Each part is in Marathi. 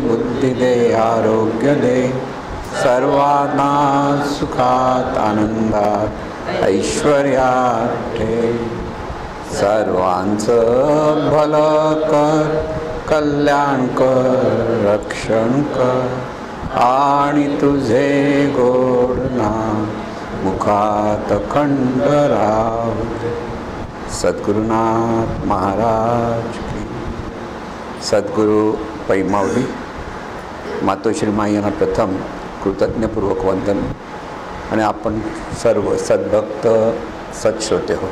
बुद्धी दे, आरोग्य दे, सर्वांना सुखात आनंदात ऐश्वर्यात ठेव. सर्वांचं भलं कर, कल्याण कर, रक्षण कर आणि तुझे गोड नाम मुखात खंड राहू दे. सद्गुरुनाथ महाराज की. सद्गुरु पैमावली मातोश्री माई यांना प्रथम कृतज्ञपूर्वक वंदन. आणि आपण सर्व सद्भक्त सत्श्रोते हो,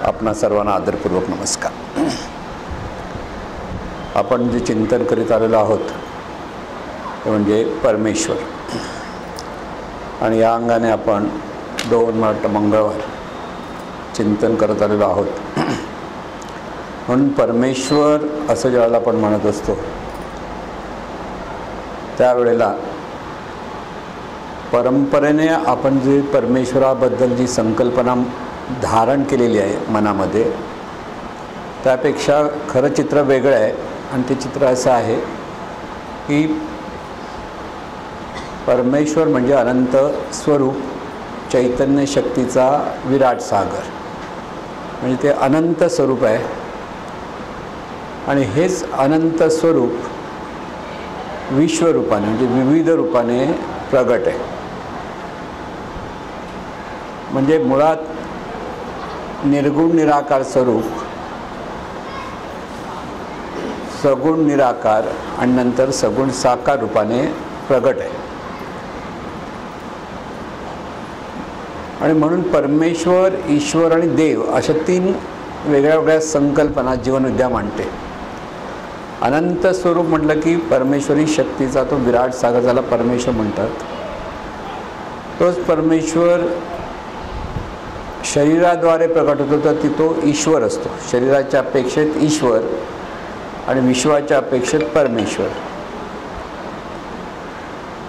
आपणा सर्वांना आदरपूर्वक नमस्कार. आपण जे चिंतन करीत आलेलो आहोत ते म्हणजे परमेश्वर. आणि या अंगाने आपण 2 मंगळवार चिंतन करत आलेलो आहोत. म्हणून परमेश्वर असं ज्यावेळेला आपण म्हणत असतो त्यावेळेला परंपरेने आपण जे परमेश्वराबद्दल जी संकल्पना धारण केलेली आहे मनामध्ये, त्यापेक्षा खरं चित्र वेगळं आहे. आणि ते चित्र असं आहे की परमेश्वर म्हणजे अनंत स्वरूप, चैतन्य शक्तीचा विराट सागर. म्हणजे ते अनंत स्वरूप आहे. आणि हेच अनंत स्वरूप विश्वरूपाने म्हणजे विविध रूपाने प्रगट आहे. म्हणजे मुळात निर्गुण निराकार स्वरूप, सगुण निराकार आणि नंतर सगुण साकार रूपाने प्रगट आहे. आणि म्हणून परमेश्वर, ईश्वर आणि देव अशा 3 वेगळ्या वेगळ्या संकल्पना जीवनविद्या मांडते. अनंत स्वरूप म्हटलं की परमेश्वरी शक्तीचा तो विराट सागर, ज्याला परमेश्वर म्हणतात, तोच परमेश्वर शरीराद्वारे प्रकट होतो, तर तो ईश्वर असतो. शरीराच्या अपेक्षेत ईश्वर आणि विश्वाच्या अपेक्षेत परमेश्वर.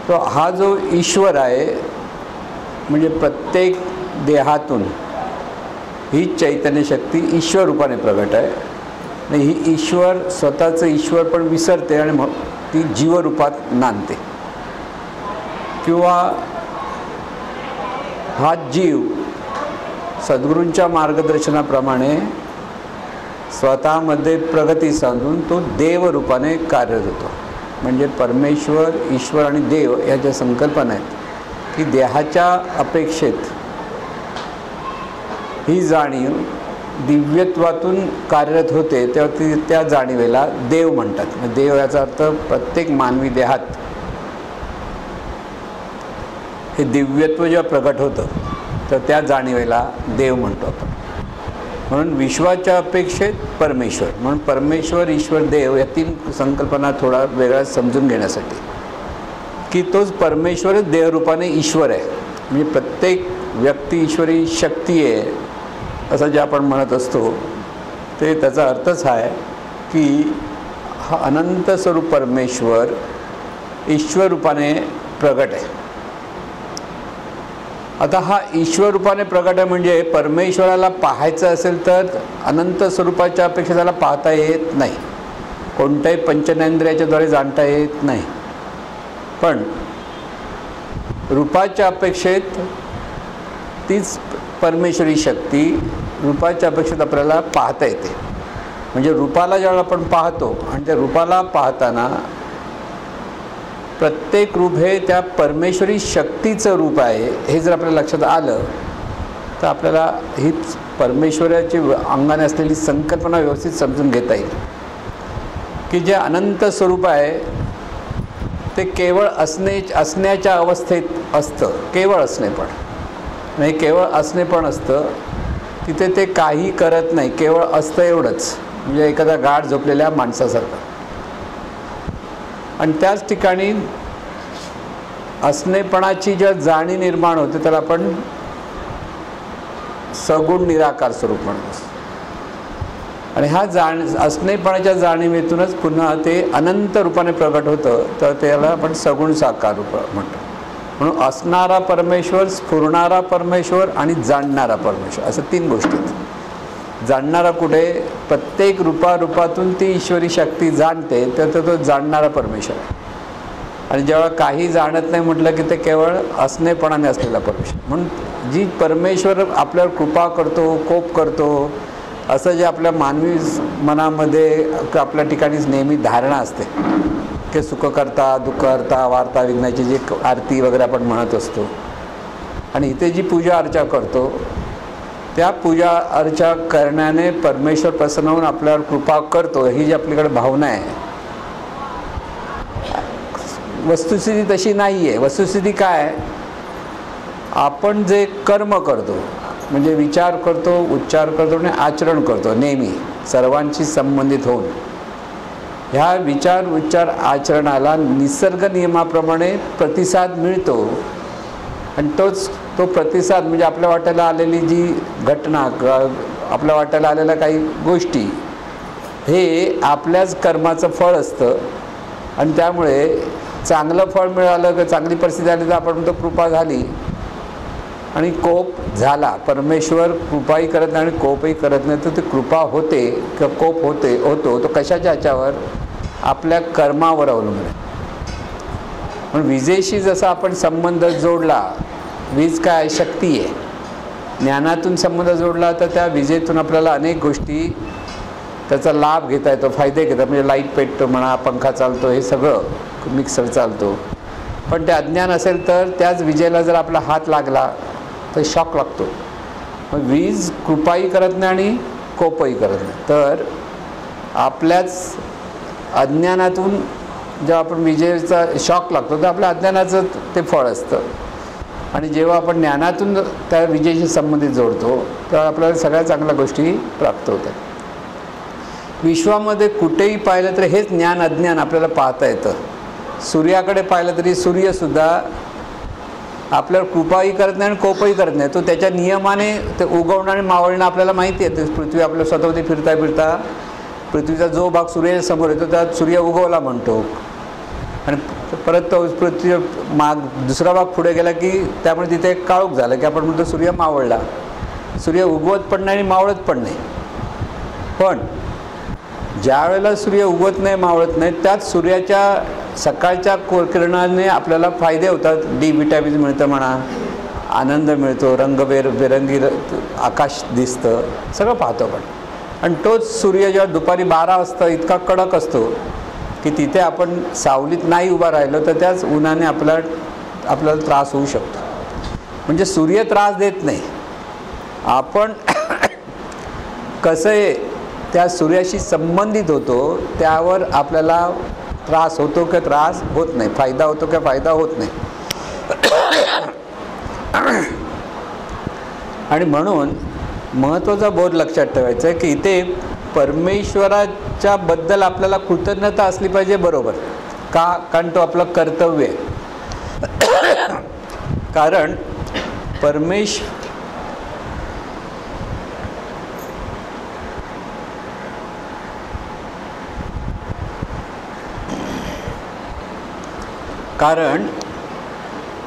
तो हा जो ईश्वर आहे म्हणजे प्रत्येक देहातून ही चैतन्य शक्ती ईश्वर रूपाने प्रगट आहे. आणि ही ईश्वर स्वतःचं ईश्वर पण विसरते आणि मग ती जीवरूपात नांदते. किंवा हा जीव सद्गुरूंच्या मार्गदर्शनाप्रमाणे स्वतःमध्ये प्रगती साधून तो देवरूपाने कार्यरत होतो. म्हणजे परमेश्वर, ईश्वर आणि देव ह्या ज्या संकल्पना आहेत की देहाच्या अपेक्षेत ही जाणीव दिव्यत्वातून कार्यरत होते, तेव्हा त्या जाणीवेला देव म्हणतात. देव याचा अर्थ प्रत्येक मानवी देहात हे दिव्यत्व जेव्हा प्रगट होतं तर त्या जाणीवेला देव म्हणतो आपण. म्हणून विश्वाच्या अपेक्षेत परमेश्वर. म्हणून परमेश्वर, ईश्वर, देव या 3 संकल्पना थोडा वेगळ्या समजून घेण्यासाठी की तोच परमेश्वरच देहरूपाने ईश्वर आहे. म्हणजे प्रत्येक व्यक्ती ईश्वरी शक्ती आहे असं जे आपण म्हणत असतो ते त्याचा अर्थच आहे की हा अनंत स्वरूप परमेश्वर ईश्वर रूपाने प्रगट आहे. आता हा ईश्वर रूपाने प्रगट आहे म्हणजे परमेश्वराला पाहायचं असेल तर अनंत स्वरूपाच्या अपेक्षा त्याला पाहता येत नाही, कोणत्याही पंचनेंद्रियाच्याद्वारे जाणता येत नाही. पण रूपाच्या अपेक्षेत तीच परमेश्वरी शक्ती रूपाच्या अपेक्षेत आपल्याला पाहता येते. म्हणजे रूपाला ज्यावेळेला आपण पाहतो आणि त्या रूपाला पाहताना प्रत्येक रूप हे त्या परमेश्वरी शक्तीचं रूप आहे हे जर आपल्या लक्षात आलं तर आपल्याला ही परमेश्वराची अंगाने असलेली संकल्पना व्यवस्थित समजून घेता येईल. की जे अनंत स्वरूप आहे ते केवळ असण्याच्या अवस्थेत असतं. केवळ असणेपण नाही, केवळ असणेपण असतं. तिथे ते काही करत नाही, केवळ असतं एवढंच. म्हणजे एखादा गाढ झोपलेल्या माणसासारखं. आणि त्याच ठिकाणी असणेपणाची ज्या जाणीव निर्माण होते त्याला आपण सगुण निराकार स्वरूप म्हणतो. आणि हा असणेपणाच्या जाणीवेतूनच पुन्हा ते अनंत रूपाने प्रगट होतं, तर त्याला आपण सगुण साकार रूप म्हणतो. म्हणून असणारा परमेश्वर, स्फुरणारा परमेश्वर आणि जाणणारा परमेश्वर असं 3 गोष्टी आहेत. जाणणारा कुठे? प्रत्येक रूपातून ती ईश्वरी शक्ती जाणते, तर तो जाणणारा परमेश्वर आहे. आणि जेव्हा काही जाणत नाही म्हटलं की ते केवळ असणेपणाने असलेला परमेश्वर. म्हणून जी परमेश्वर आपल्यावर कृपा करतो, कोप करतो, असं जे आपल्या मानवी मनामध्ये आपल्या ठिकाणी नेहमी धारणा असते की सुख करता, दुःख करता, वार्ता विघ्नाची जी आरती वगैरे आपण म्हणत असतो, आणि इथे जी पूजा अर्चा करतो, त्या पूजा अर्चा करण्याने परमेश्वर प्रसन्न होऊन आपल्यावर कृपा करतो, ही जी आपल्याकडे भावना आहे. वस्तुस्थिती तशी नाही आहे. वस्तुस्थिती काय? आपण जे कर्म करतो, म्हणजे विचार करतो, उच्चार करतो आणि आचरण करतो, नेहमी सर्वांशी संबंधित होऊन, ह्या विचार उच्चार आचरणाला निसर्ग नियमाप्रमाणे प्रतिसाद मिळतो. आणि तो प्रतिसाद म्हणजे आपल्या वाट्याला आलेली जी घटना, आपल्या वाट्याला आलेल्या काही गोष्टी, हे आपल्याच कर्माचं फळ असतं. आणि त्यामुळे चांगलं फळ मिळालं की चांगली परिस्थिती आली तर आपण म्हणतो कृपा झाली, आणि कोप झाला. परमेश्वर कृपाही करत नाही आणि कोपही करत नाही, तर ती कृपा होते किंवा कोप होतो तो कशाच्या ह्याच्यावर? आपल्या कर्मावर अवलंबून आहे. पण विजेशी जसा आपण संबंध जोडला, वीज काय? शक्ती आहे. ज्ञानातून संबंध जोडला तर त्या विजेतून आपल्याला अनेक गोष्टी त्याचा लाभ घेता येतो, फायदे घेतात. म्हणजे लाईट पेटतो म्हणा, पंखा चालतो, हे सगळं, मिक्सर चालतो. पण ते अज्ञान असेल तर त्याच विजेला जर आपला हात लागला तर शॉक लागतो. मग वीज कृपाही करत नाही आणि कोपही करत नाही. तर आपल्याच अज्ञानातून जेव्हा आपण विजेचा शॉक लागतो तर आपल्या अज्ञानाचं ते फळ असतं. आणि जेव्हा आपण ज्ञानातून त्या विजेशी संबंधित जोडतो तर आपल्याला सगळ्या चांगल्या गोष्टी प्राप्त होतात. विश्वामध्ये कुठेही पाहिलं तर हेच ज्ञान अज्ञान आपल्याला पाहता येतं. सूर्याकडे पाहिलं तरी सूर्यसुद्धा आपल्यावर कृपाही करत नाही आणि कोपही करत नाही. तो त्याच्या नियमाने ते उगवणं आणि मावळणं आपल्याला माहिती आहे. पृथ्वी आपल्या स्वतःवरती फिरता पृथ्वीचा जो भाग सूर्याच्या समोर येतो त्यात सूर्य उगवला म्हणतो, आणि परत तो पृथ्वी दुसरा भाग पुढे गेला की त्यामुळे तिथे एक काळोख झालं की आपण म्हणतो सूर्य मावळला. सूर्य उगवत पण नाही आणि मावळत पण नाही. पण ज्या वेळेला सूर्य उगवत नाही, मावळत नाही, त्यात सूर्याच्या सकाळच्या किरणाने आपल्याला फायदे होतात. डी विटॅमिन मिळतं म्हणा, आनंद मिळतो, रंगबेरंगी आकाश दिसतं, सगळं पाहतो आपण. आणि तोच सूर्य जेव्हा दुपारी 12 वाजता इतका कडक असतो की तिथे आपण सावलीत नाही उभा राहिलो तर त्याच उन्हाने आपल्याला त्रास होऊ शकतो. म्हणजे सूर्य त्रास देत नाही, आपण कसं त्या सूर्याशी संबंधित होतो त्यावर आपल्याला त्रास होतो की त्रास होत नाही, फायदा होतो की फायदा होत नाही. आणि म्हणून महत्त्वाचा बोध लक्षात ठेवायचा आहे की इथे परमेश्वराच्या बद्दल आपल्याला कृतज्ञता असली पाहिजे. बरोबर का? कारण तो आपलं कर्तव्य आहे. कारण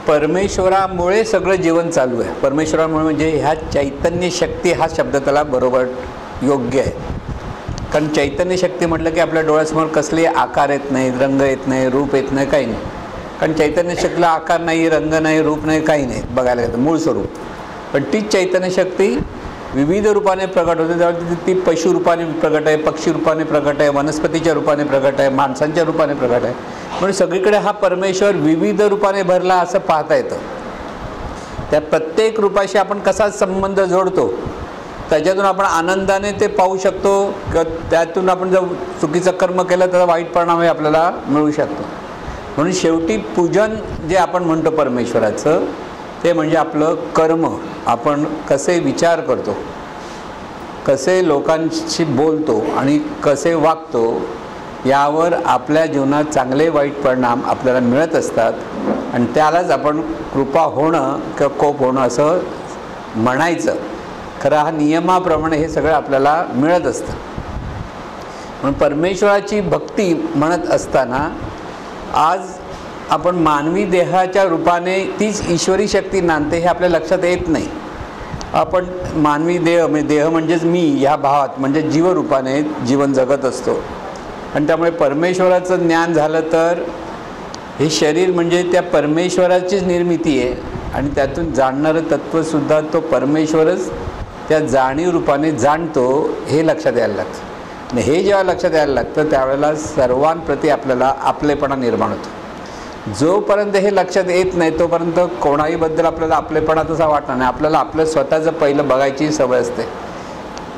परमेश्वरामुळे सगळं जीवन चालू आहे. परमेश्वरामुळे म्हणजे ह्या चैतन्य शक्ती हा शब्द त्याला बरोबर योग्य आहे. कारण चैतन्य शक्ती म्हटलं की आपल्या डोळ्यासमोर कसले आकार येत नाही, रंग येत नाही, रूप येत नाही, काही नाही. कारण चैतन्य शक्तीला आकार नाही, रंग नाही, रूप नाही, काही नाही बघायला गेलं मूळ स्वरूप. पण तीच चैतन्य शक्ती विविध रूपाने प्रकट होते. त्यावेळी ती पशु रूपाने प्रकट आहे, पक्षी रूपाने प्रकट आहे, वनस्पतीच्या रूपाने प्रकट आहे, माणसांच्या रूपाने प्रकट आहे. म्हणून सगळीकडे हा परमेश्वर विविध रूपाने भरला असं पाहता येतं. त्या प्रत्येक रूपाशी आपण कसा संबंध जोडतो त्याच्यातून आपण आनंदाने ते पाहू शकतो. त्यातून आपण जर चुकीचं कर्म केलं तर वाईट परिणामही आपल्याला मिळू शकतो. म्हणून शेवटी पूजन जे आपण म्हणतो परमेश्वराचं, ते म्हणजे आपलं कर्म. आपण कसे विचार करतो, कसे लोकांशी बोलतो आणि कसे वागतो, यावर आपल्या जीवनात चांगले वाईट परिणाम आपल्याला मिळत असतात. आणि त्यालाच आपण कृपा होणं किंवा कोप होणं असं म्हणायचं. खरं हा नियमाप्रमाणे हे सगळं आपल्याला मिळत असतं. म्हणून परमेश्वराची भक्ती म्हणत असताना आज आपण मानवी देहाच्या रूपाने तीच ईश्वरी शक्ती नांदते हे आपल्या लक्षात येत नाही. आपण मानवी देह म्हणजे देह म्हणजेच मी ह्या भावात म्हणजे जीवरूपाने जीवन जगत असतो. आणि त्यामुळे परमेश्वराचं ज्ञान झालं तर हे शरीर म्हणजे त्या परमेश्वराचीच निर्मिती आहे आणि त्यातून जाणणारं तत्त्वसुद्धा तो परमेश्वरच त्या जाणीव रूपाने जाणतो, हे लक्षात यायला लागतं. आणि हे जेव्हा लक्षात यायला लागतं त्यावेळेला सर्वांप्रती आपल्याला आपलेपणा निर्माण होतो. जोपर्यंत हे लक्षात येत नाही तोपर्यंत कोणाहीबद्दल आपल्याला आपलेपणा तसा वाटणार नाही. आपल्याला आपलं स्वतःचं पहिलं बघायची सवय असते.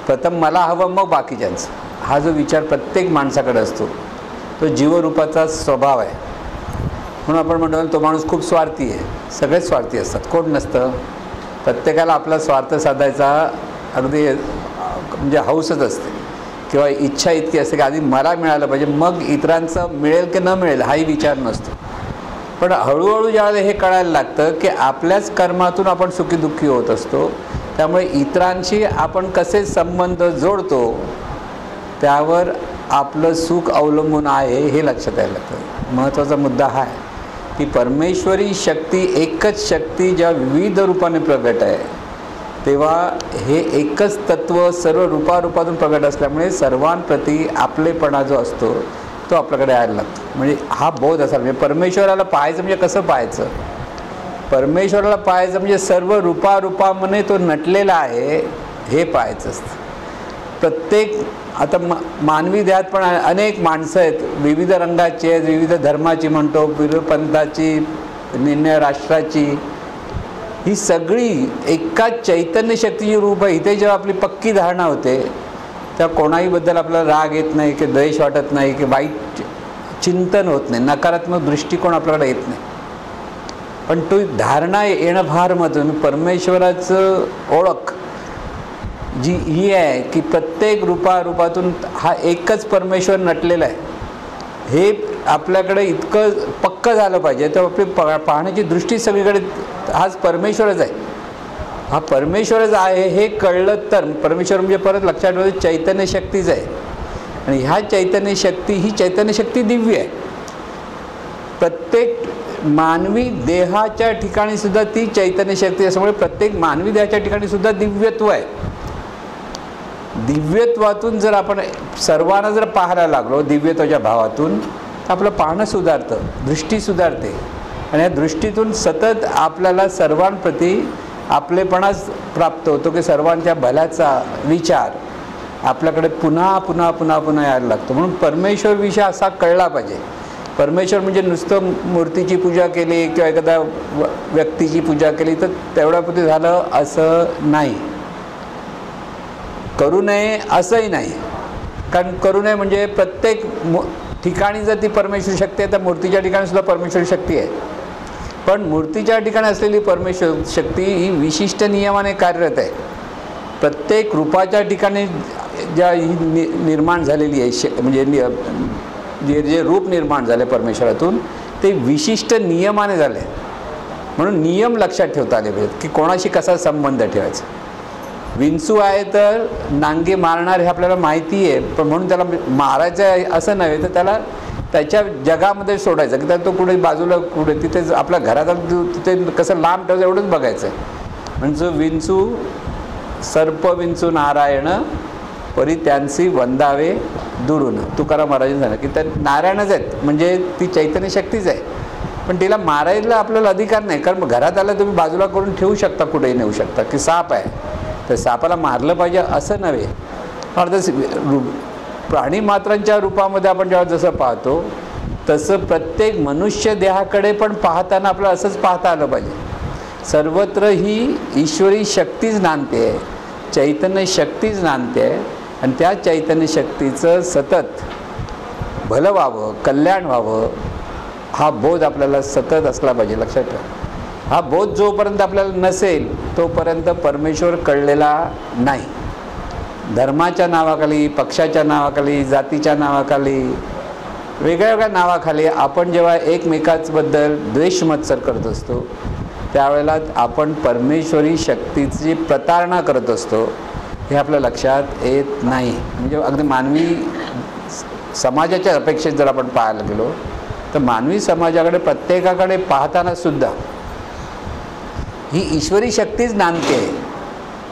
प्रथम मला हवं मग बाकीच्यांचं, हा जो विचार प्रत्येक माणसाकडे असतो तो जीवरूपाचा स्वभाव आहे. म्हणून आपण म्हणतो तो माणूस खूप स्वार्थी आहे. सगळेच स्वार्थी असतात, कोण नसतं. प्रत्येकाला आपला स्वार्थ साधायचा अगदी म्हणजे हौसच असते किंवा इच्छा इतकी असते की आधी मला मिळालं पाहिजे, मग इतरांचं मिळेल की न मिळेल हाही विचार नसतो. पण हळूहळू ज्यावेळेला हे कळायला लागतं की आपल्याच कर्मातून आपण सुखीदुःखी होत असतो, त्यामुळे इतरांशी आपण कसे संबंध जोडतो त्यावर आपलं सुख अवलंबून आहे हे लक्षात यायला लागतं. महत्त्वाचा मुद्दा हा आहे की परमेश्वरी शक्ती एकच शक्ती ज्या विविध रूपाने प्रगट आहे, तेव्हा हे एकच तत्त्व सर्व रूपारूपातून प्रगट असल्यामुळे सर्वांप्रती आपलेपणा जो असतो तो आपल्याकडे यायला लागतो. म्हणजे हा बोध असा म्हणजे परमेश्वराला पाहायचं म्हणजे कसं पाहायचं, परमेश्वराला पाहायचं म्हणजे सर्व रूपारूपामध्ये तो नटलेला आहे हे पाहायचं असतं. प्रत्येक आता मानवी देहात पण अनेक माणसं आहेत, विविध रंगाची आहेत, विविध धर्माची म्हणतो, विविध पंथाची, निम्न राष्ट्राची, ही सगळी एकाच चैतन्य शक्तीची रूप आहे. इथे जेव्हा आपली पक्की धारणा होते त्या कोणाहीबद्दल आपल्याला राग येत नाही की द्वेष वाटत नाही की वाईट चिंतन होत नाही, नकारात्मक दृष्टिकोन आपल्याकडे येत नाही. पण तो धारणा येणं भारमधून परमेश्वराचं ओळख जी ही आहे की प्रत्येक रूपातून हा एकच परमेश्वर नटलेला आहे, हे आपल्याकडे इतकं पक्कं झालं पाहिजे. तर आपली पाहण्याची दृष्टी सगळीकडे हाच परमेश्वरच आहे, हा परमेश्वरच आहे हे कळलं तर परमेश्वर म्हणजे परत लक्षात ठेवायचं चैतन्य शक्तीच आहे. आणि ह्या चैतन्य शक्ती ही चैतन्य शक्ती दिव्य आहे. प्रत्येक मानवी देहाच्या ठिकाणी सुद्धा ती चैतन्य शक्ती असल्यामुळे प्रत्येक मानवी देहाच्या ठिकाणी सुद्धा दिव्यत्व आहे. दिव्यत्वातून जर आपण सर्वांना जर पाहायला लागलो दिव्यत्वाच्या भावातून तर आपलं पाहणं सुधारतं, दृष्टी सुधारते. आणि या दृष्टीतून सतत आपल्याला सर्वांप्रती आपलेपणाच प्राप्त होतो की सर्वांच्या भल्याचा विचार आपल्याकडे पुन्हा पुन्हा पुन्हा पुन्हा यायला लागतो. म्हणून परमेश्वर विषय असा कळला पाहिजे. परमेश्वर म्हणजे नुसतं मूर्तीची पूजा केली किंवा एखाद्या व्यक्तीची पूजा केली तर तेवढ्यापुरती झालं असं नाही, करू नये असंही नाही. कारण करू नये म्हणजे प्रत्येक ठिकाणी जर ती परमेश्वरी शक्ती आहे तर मूर्तीच्या ठिकाणी सुद्धा परमेश्वरी शक्ती आहे. पण मूर्तीच्या ठिकाणी असलेली परमेश्वर शक्ती ही विशिष्ट नियमाने कार्यरत आहे. प्रत्येक रूपाच्या ठिकाणी ज्या ही निर्माण झालेली आहे म्हणजे जे रूप निर्माण झाले परमेश्वरातून ते विशिष्ट नियमाने झाले. म्हणून नियम लक्षात ठेवता आले पाहिजेत की कोणाशी कसा संबंध ठेवायचा. विंचू आहे तर नांगे मारणार हे आपल्याला माहिती आहे, पण म्हणून त्याला मारायचं आहे असं नव्हे तर त्याला त्याच्या जगामध्ये सोडायचं की तो कुठे बाजूला कुठे तिथे आपल्या घरात तिथे कसं लांब ठेवायचं एवढंच बघायचं आहे. म्हणजे विंचू सर्प विंचू नारायण परी त्यांची वंदावे दुरून तुकाराम महाराजांनी सांगितलं की त्या नारायणच आहेत म्हणजे ती चैतन्य शक्तीच आहे. पण तिला मारायला आपल्याला अधिकार नाही, कारण घरात आलं तुम्ही बाजूला करून ठेवू शकता, कुठेही नेऊ शकता. की साप आहे तर सापाला मारलं पाहिजे असं नव्हे. अर्थात प्राणी मात्रांच्या रूपामध्ये आपण जेव्हा जसं पाहतो तसं प्रत्येक मनुष्य देहाकडे पण पाहताना आपल्याला असंच पाहता आलं पाहिजे. सर्वत्र ही ईश्वरी शक्तीच नांदते आहे, चैतन्य शक्तीच नांदते आहे. आणि त्या चैतन्य शक्तीचं सतत भलं व्हावं, कल्याण व्हावं हा बोध आपल्याला सतत असला पाहिजे. लक्षात ठेवा, हा बोध जोपर्यंत आपल्याला नसेल तोपर्यंत परमेश्वर कळलेला नाही. धर्माच्या नावाखाली, पक्षाच्या नावाखाली, जातीच्या नावाखाली, वेगळ्या वेगळ्या नावाखाली आपण जेव्हा एकमेकांबद्दल द्वेष मत्सर करत असतो त्यावेळेला आपण परमेश्वरी शक्तीची प्रतारणा करत असतो हे आपल्या लक्षात येत नाही. म्हणजे अगदी मानवी समाजाच्या अपेक्षेत जर आपण पाहायला गेलो तर मानवी समाजाकडे प्रत्येकाकडे पाहताना सुद्धा ही ईश्वरी शक्तीच नांदते.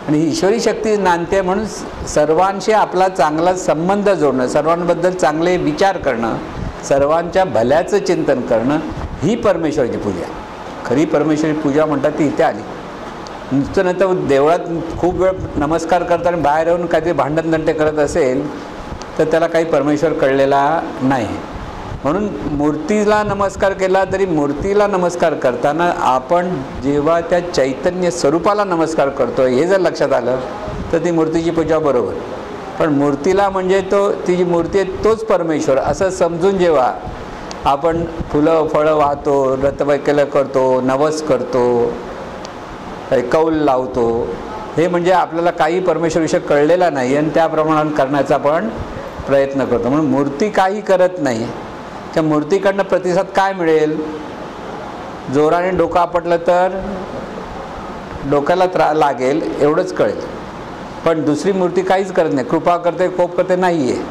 आणि ही ईश्वरी शक्ती नांदते म्हणून सर्वांशी आपला चांगला संबंध जोडणं, सर्वांबद्दल चांगले विचार करणं, सर्वांच्या भल्याचं चिंतन करणं, ही परमेश्वराची पूजा. खरी परमेश्वरी पूजा म्हणतात ती इथे आली. नुसतं नाही तर देवळात खूप वेळ नमस्कार करतात आणि बाहेर येऊन काहीतरी भांडणतंटे करत असेल तर त्याला काही परमेश्वर कळलेला नाही. म्हणून मूर्तीला नमस्कार केला तरी मूर्तीला नमस्कार करताना आपण जेव्हा त्या चैतन्य स्वरूपाला नमस्कार करतो हे जर लक्षात आलं तर ती मूर्तीची पूजा बरोबर. पण मूर्तीला म्हणजे तो ती जी मूर्ती आहे तोच परमेश्वर असं समजून जेव्हा आपण फुलं फळं वाहतो, व्रतवैकल्य करतो, नवस करतो, कौल लावतो, हे म्हणजे आपल्याला काही परमेश्वरविषयी कळलेला नाही आणि त्या प्रमाणात करण्याचा आपण प्रयत्न करतो. म्हणून मूर्ती काही करत नाही. त्या मूर्तीकडनं प्रतिसाद काय मिळेल? जोराने डोकं आपटलं तर डोक्याला लागेल एवढंच कळेल. पण दुसरी मूर्ती काहीच करत नाही, कृपा करते, कोप करते नाही आहे.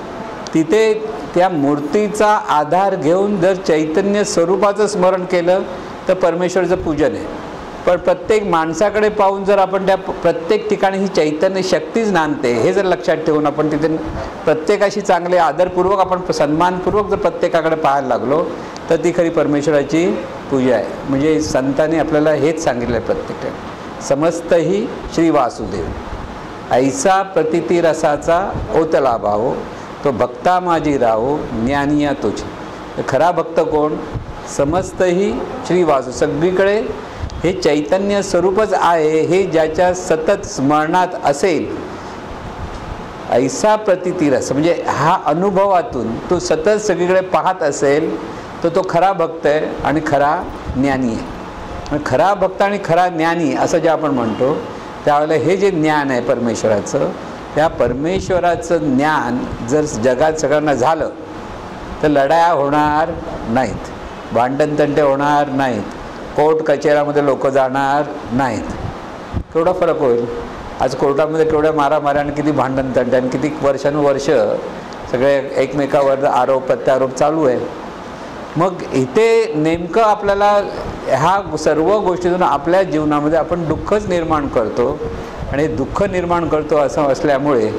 तिथे त्या मूर्तीचा आधार घेऊन जर चैतन्य स्वरूपाचं स्मरण केलं तर परमेश्वराचं पूजन आहे. पण प्रत्येक माणसाकडे पाहून जर आपण त्या प्रत्येक ठिकाणी ही चैतन्य शक्तीच नांदते हे जर लक्षात ठेवून आपण तिथे प्रत्येकाशी चांगले आदरपूर्वक आपण सन्मानपूर्वक जर प्रत्येकाकडे पाहायला लागलो तर ती खरी परमेश्वराची पूजा आहे. म्हणजे संतांनी आपल्याला हेच सांगितलं आहे प्रत्येक ठिकाणी. समस्तही श्री वासुदेव ऐसा प्रतिती रसाचा ओतला भाव, तो भक्ता माझी राहो ज्ञानिया तुझी. खरा भक्त कोण? समस्तही श्री वासु, सगळीकडे हे चैतन्य स्वरूपच आहे हे ज्याच्या सतत स्मरणात असेल. ऐसा प्रतितीरस म्हणजे हा अनुभवातून तो सतत सगळीकडे पाहत असेल तर तो खरा भक्त आहे आणि खरा ज्ञानी आहे. खरा भक्त आणि खरा ज्ञानी असं जे आपण म्हणतो त्यावेळेला हे जे ज्ञान आहे परमेश्वराचं, त्या परमेश्वराचं ज्ञान जर जगात सगळ्यांना झालं तर लढाया होणार नाहीत, भांडणतंटे होणार नाहीत, कोर्ट कचेऱ्यामध्ये लोक जाणार नाहीत. केवढा फरक होईल? आज कोर्टामध्ये केवढ्या मारामाऱ्या आणि किती भांडणतंटे आणि किती वर्षानुवर्ष सगळे एकमेकावर आरोप प्रत्यारोप चालू आहे. मग इथे नेमकं आपल्याला ह्या सर्व गोष्टीतून आपल्या जीवनामध्ये आपण दुःखच निर्माण करतो आणि दुःख निर्माण करतो असं असल्यामुळे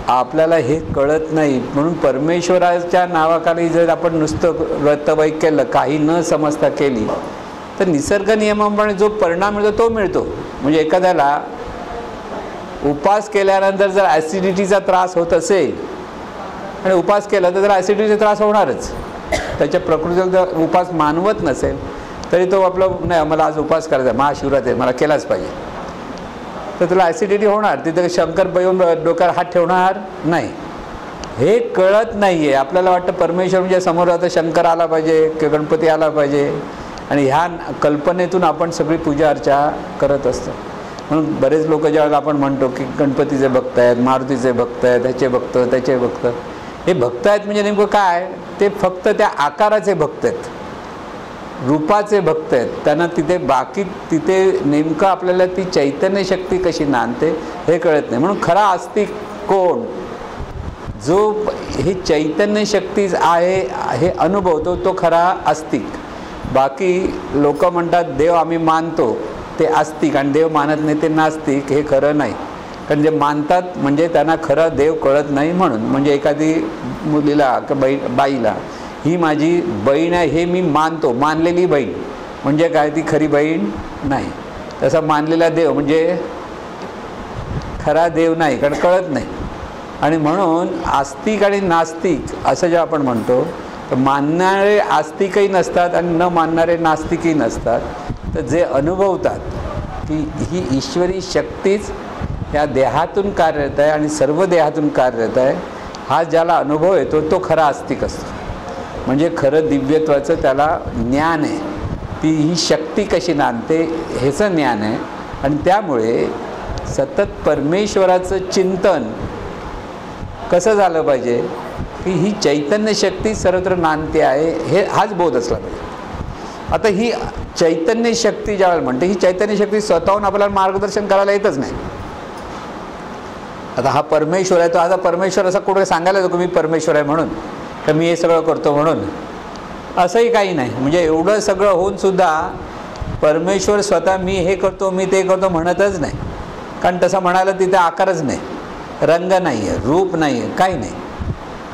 आपल्याला हे कळत नाही. म्हणून परमेश्वराच्या नावाखाली जर आपण नुसतं व्रतवैकल्य काही न समजता केली तर निसर्ग नियमाप्रमाणे जो परिणाम मिळतो तो मिळतो. म्हणजे एखाद्याला उपास केल्यानंतर जर ॲसिडिटीचा त्रास होत असेल आणि उपास केला तर ॲसिडिटीचा त्रास होणारच. त्याच्या प्रकृतीला जर उपास मानवत नसेल तरी तो आपलं नाही मला आज उपास करायचा, महाशिवरात्री आहे, मला केलाच पाहिजे, तर तुला ॲसिडिटी होणार. तिथे शंकर येऊन डोक्यावर हात ठेवणार नाही. हे कळत नाही आहे. आपल्याला वाटतं परमेश्वर म्हणजे समोर आता शंकर आला पाहिजे किंवा गणपती आला पाहिजे आणि ह्या कल्पनेतून आपण सगळी पूजा अर्चा करत असतो. म्हणून बरेच लोक ज्यावेळेला आपण म्हणतो की गणपतीचे भक्त आहेत, मारुतीचे भक्त आहेत, ह्याचे भक्त त्याचे भक्त, हे भक्त आहेत म्हणजे नेमकं काय? ते फक्त त्या आकाराचे भक्त आहेत, रूपाचे भक्त आहेत. त्यांना तिथे बाकी तिथे नेमकं आपल्याला ती चैतन्य शक्ती कशी नांदते हे कळत नाही. म्हणून खरा आस्तिक कोण? जो ही चैतन्य शक्ती आहे हे अनुभवतो तो खरा आस्तिक. बाकी लोक म्हणतात देव आम्ही मानतो ते आस्तिक आणि देव मानत नाही ते नास्तिक. हे खरं नाही. कारण जे मानतात म्हणजे त्यांना खरं देव कळत नाही. म्हणून म्हणजे एखादी मुलीला किंवा बाईला ही माझी बहीण आहे हे मी मानतो, मानलेली बहीण म्हणजे काय? ती खरी बहीण नाही. तसा मानलेला देव म्हणजे खरा देव नाही, कारण कळत नाही. आणि म्हणून आस्तिक आणि नास्तिक असं जे आपण म्हणतो तर मानणारे आस्तिकही नसतात आणि न मानणारे नास्तिकही नसतात. तर जे अनुभवतात की ही ईश्वरी शक्तीच या देहातून कार्यरत आहे आणि सर्व देहातून कार्यरत आहे, हा ज्याला अनुभव येतो तो खरा आस्तिक असतो. म्हणजे खरं दिव्यत्वाचं त्याला ज्ञान आहे. ती ही शक्ती कशी नांदते ह्याचं ज्ञान आहे. आणि त्यामुळे सतत परमेश्वराचं चिंतन कसं झालं पाहिजे की ही चैतन्य शक्ती सर्वत्र नांदते आहे हे हाच बोध असला पाहिजे. आता ही चैतन्य शक्ती ज्यावेळेला म्हणते ही चैतन्य शक्ती स्वतःहून आपल्याला मार्गदर्शन करायला येतच नाही. आता हा परमेश्वर आहे, तो आता परमेश्वर असा कुठे सांगायला येतो की मी परमेश्वर आहे म्हणून, तर मी हे सगळं करतो म्हणून, असंही काही नाही. म्हणजे एवढं सगळं होऊन सुद्धा परमेश्वर स्वतः मी हे करतो मी ते करतो म्हणतच नाही. कारण तसं म्हणायला तिथे आकारच नाही, रंग नाही आहे, रूप नाही आहे, काही नाही.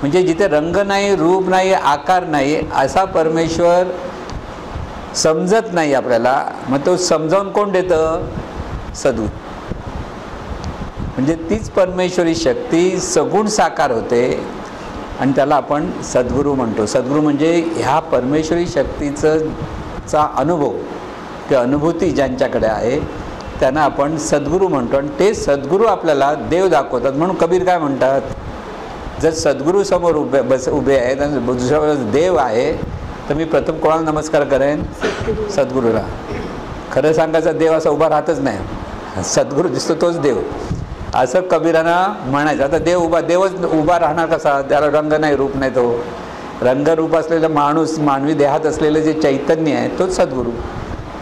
म्हणजे जिथे रंग नाही, रूप नाही, आकार नाही, असा परमेश्वर समजत नाही आपल्याला. मग तो समजावून कोण देतं? सद्गुरू. म्हणजे तीच परमेश्वरी शक्ती सगुण साकार होते आणि त्याला आपण सद्गुरू म्हणतो. सद्गुरू म्हणजे ह्या परमेश्वरी शक्तीचा अनुभव किंवा अनुभूती ज्यांच्याकडे आहे त्यांना आपण सद्गुरू म्हणतो. आणि ते सद्गुरू आपल्याला देव दाखवतात. म्हणून कबीर काय म्हणतात, जर सद्गुरू समोर उभे आहेत आणि दुसऱ्या वेळेस देव आहे तर मी प्रथम कोणाला नमस्कार करेन? सद्गुरूला. खरं सांगायचं देव असा उभा राहतच नाही, सद्गुरू दिसतो तोच देव, असं कबीरांना म्हणायचं. आता देवच उभा राहणार कसा? त्याला रंग नाही, रूप नाही. तो रंगरूप असलेला माणूस, मानवी देहात असलेलं जे चैतन्य आहे तोच सद्गुरू.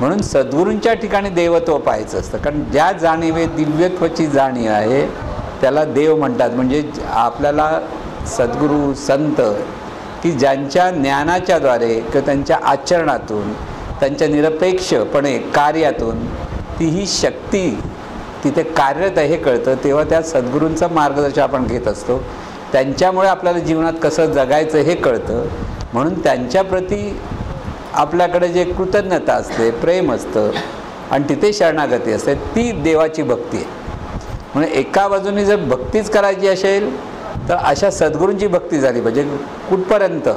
म्हणून सद्गुरूंच्या ठिकाणी देवत्व पाहायचं असतं. कारण ज्या जाणीवे दिव्यत्वाची जाणीव आहे त्याला देव म्हणतात. म्हणजे आपल्याला सद्गुरू, संत की ज्यांच्या ज्ञानाच्याद्वारे किंवा त्यांच्या आचरणातून, त्यांच्या निरपेक्षपणे कार्यातून ती ही शक्ती तिथे कार्यरत आहे हे कळतं, तेव्हा त्या सद्गुरूंचं मार्गदर्शन आपण घेत असतो. त्यांच्यामुळे आपल्याला जीवनात कसं जगायचं हे कळतं. म्हणून त्यांच्याप्रती आपल्याकडे जे कृतज्ञता असते, प्रेम असतं आणि तिथे शरणागती असते, ती देवाची भक्ती आहे. म्हणजे एका बाजूने जर भक्तीच करायची असेल तर अशा सद्गुरूंची भक्ती झाली पाहिजे. कुठपर्यंत?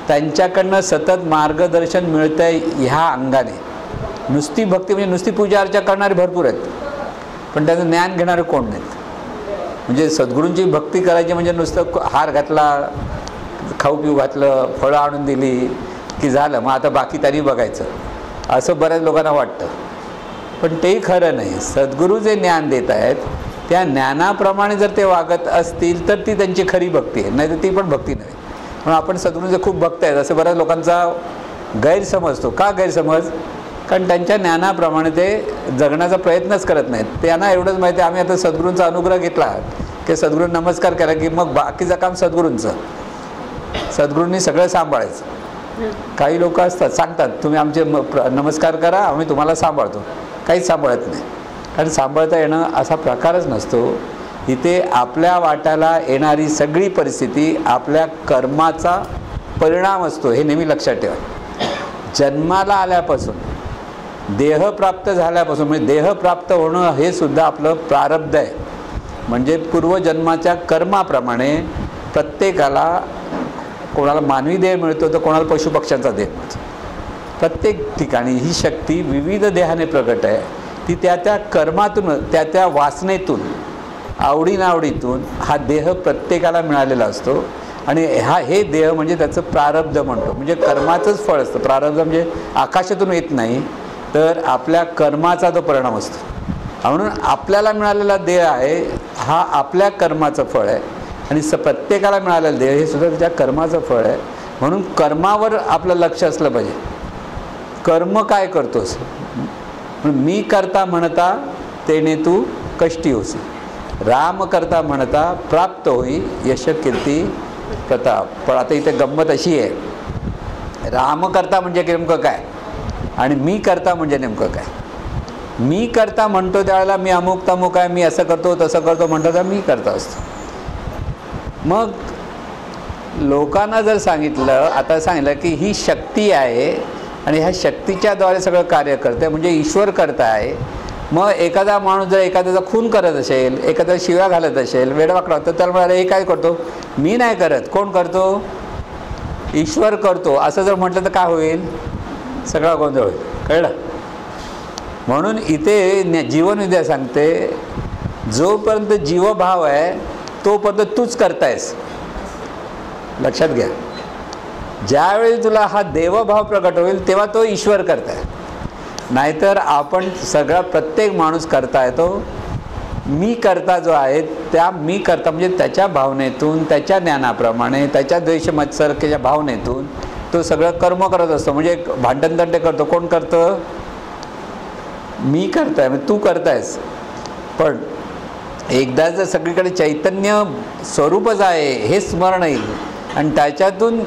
त्यांच्याकडनं सतत मार्गदर्शन मिळतं आहे ह्या अंगाने. नुसती भक्ती म्हणजे नुसती पूजा अर्चा करणारे भरपूर आहेत, पण त्याचं ज्ञान घेणारे कोण नाहीत. म्हणजे सद्गुरूंची भक्ती करायची म्हणजे नुसतं हार घातला, खाऊ पिऊ घातलं, फळं आणून दिली की झालं, मग आता बाकी तरी बघायचं, असं बऱ्याच लोकांना वाटतं. पण तेही खरं नाही. सद्गुरू जे ज्ञान देत आहेत त्या ज्ञानाप्रमाणे जर ते वागत असतील तर ती त्यांची खरी भक्ती आहे, नाही तर ती पण भक्ती नाही. म्हणून आपण सद्गुरूंचे खूप भक्त आहेत असं बऱ्याच लोकांचा गैरसमज असतो. का गैरसमज? कारण त्यांच्या ज्ञानाप्रमाणे ते जगण्याचा प्रयत्नच करत नाहीत. त्यांना एवढंच माहिती आहे आम्ही आता सद्गुरूंचा अनुग्रह घेतला की सद्गुरू नमस्कार करा की मग बाकीचं काम सद्गुरूंचं, सद्गुरूंनी सगळं सांभाळायचं. काही लोक असतात सांगतात तुम्ही आमचे नमस्कार करा, आम्ही तुम्हाला सांभाळतो. काहीच सांभाळत नाही. कारण सांभाळता येणं असा प्रकारच नसतो. इथे आपल्या वाट्याला येणारी सगळी परिस्थिती आपल्या कर्माचा परिणाम असतो, हे नेहमी लक्षात ठेवा. जन्माला आल्यापासून, देह प्राप्त झाल्यापासून, म्हणजे देह प्राप्त होणं हे सुद्धा आपलं प्रारब्ध आहे. म्हणजे पूर्वजन्माच्या कर्माप्रमाणे प्रत्येकाला, कोणाला मानवी देह मिळतो तर कोणाला पशुपक्ष्यांचा देह मिळतो. प्रत्येक ठिकाणी ही शक्ती विविध देहाने प्रगट आहे. ती त्या त्या कर्मातून, त्या त्या वासनेतून, आवडीनावडीतून हा देह प्रत्येकाला मिळालेला असतो. आणि हे देह म्हणजे त्याचं प्रारब्ध म्हणतो. म्हणजे कर्माचंच फळ असतं. प्रारब्ध म्हणजे आकाशातून येत नाही, तर आपल्या कर्माचा तो परिणाम असतो. म्हणून आपल्याला मिळालेला देह आहे हा आपल्या कर्माचं फळ आहे. आणि प्रत्येकाला मिळालेलं देह हे सुद्धा त्याच्या कर्माचं फळ आहे. म्हणून कर्मावर आपलं लक्ष असलं पाहिजे. कर्म काय करतोस? मी करता म्हणता तेने तू कष्टी होसी, राम करता म्हणता प्राप्त होई यश कीर्ती प्रताप. पण आता इथे गंमत अशी आहे, राम करता म्हणजे नेमकं काय आणि मी करता म्हणजे नेमकं काय? मी करता म्हणतो त्यावेळेला मी अमुक तमुक आहे, मी असं करतो तसं करतो म्हणतो तर मी करता असतो. मग लोकांना जर सांगितलं, आता सांगितलं की ही शक्ती आहे आणि ह्या शक्तीच्याद्वारे सगळं कार्य करते, म्हणजे ईश्वर करता आहे. मग एखादा माणूस जर एखाद्याचा खून करत असेल, एखाद्या शिव्या घालत असेल, वेडवाकडा तर त्याला म्हणाले हे काय करतो? मी नाही करत. कोण करतो? ईश्वर करतो. असं जर म्हटलं तर काय होईल? सगळा गोंधळ होईल. कळलं? म्हणून इथे जीवनविद्या सांगते जोपर्यंत जीवभाव आहे तोपर्यंत तूच करतायस. लक्षात घ्या. ज्यावेळी तुला हा देवभाव प्रकट होईल तेव्हा तो ईश्वर करताय. नाहीतर आपण सगळा प्रत्येक माणूस करता येतो. मी करता जो आहे त्या मी करता म्हणजे त्याच्या भावनेतून, त्याच्या ज्ञानाप्रमाणे, त्याच्या द्वेष मत्सरतेच्या भावनेतून तो सगळं कर्म करत असतो. म्हणजे भांडणतंटे करतो. कोण करतं? मी करताय, म्हणजे तू करतायस. पण एकदा जर सगळीकडे चैतन्य स्वरूपच आहे हे स्मरण येईल आणि त्याच्यातून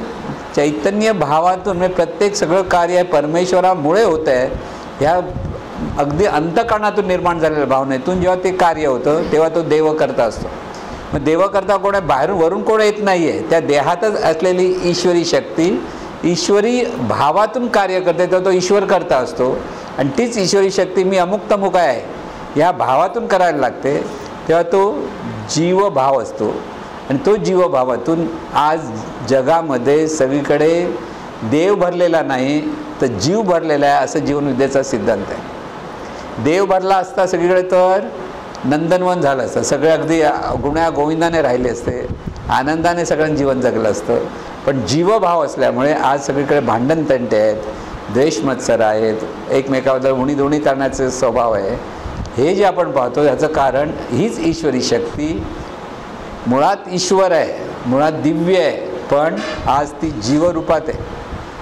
चैतन्य भावातून म्हणजे प्रत्येक सगळं कार्य परमेश्वरामुळे होतं आहे ह्या अगदी अंतःकरणातून निर्माण झालेल्या भावनेतून जेव्हा ते कार्य होतं तेव्हा तो देवकर्ता असतो. मग देवकर्ता कोण आहे? बाहेरून वरून कोण येत नाही आहे, त्या देहातच असलेली ईश्वरी शक्ती ईश्वरी भावातून कार्य करते, तेव्हा तो ईश्वर करता असतो. आणि तीच ईश्वरी शक्ती मी अमुक तमुक आहे ह्या भावातून करायला लागते, तेव्हा तो जीवभाव असतो. आणि तो जीवभावातून आज जगामध्ये सगळीकडे देव भरलेला नाही तर जीव भरलेला आहे, असं जीवनविद्येचा सिद्धांत आहे. देव भरला असता सगळीकडे तर नंदनवन झालं असतं, सगळे अगदी गुण्या गोविंदाने राहिले असते, आनंदाने सगळ्यांनी जीवन जगलं असतं. पण जीवभाव असल्यामुळे आज सगळीकडे भांडण तंटे आहेत, द्वेष मत्सर आहेत, एकमेकाबद्दल उणीधुणी करण्याचे स्वभाव आहे. हे जे आपण पाहतो याचं कारण हीच ईश्वरी शक्ती मुळात ईश्वर आहे, मुळात दिव्य आहे, पण आज ती जीवरूपात आहे.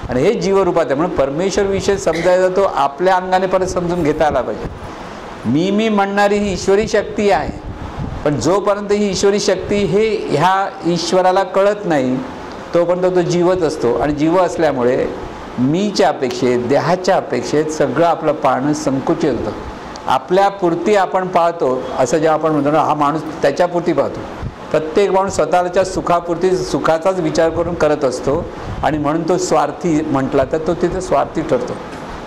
आणि हे जीवरूपात आहे म्हणून परमेश्वर विषय समजायचा तो आपल्या अंगाने परत समजून घेता आला पाहिजे. मी म्हणणारी ही ईश्वरी शक्ती आहे, पण जोपर्यंत ही ईश्वरी शक्ती हे ह्या ईश्वराला कळत नाही तोपर्यंत तो जीवच असतो. आणि जीव असल्यामुळे मीच्या अपेक्षेत, देहाच्या अपेक्षेत सगळं आपलं पाहणं संकुचित होतं. आपल्यापुरती आपण पाहतो, असं जेव्हा आपण म्हणतो ना हा माणूस त्याच्यापुरती पाहतो. प्रत्येक माणूस स्वतःच्या सुखापुरती सुखाचाच विचार करून करत असतो आणि म्हणून तो स्वार्थी म्हटला तर तो तिथे स्वार्थी ठरतो.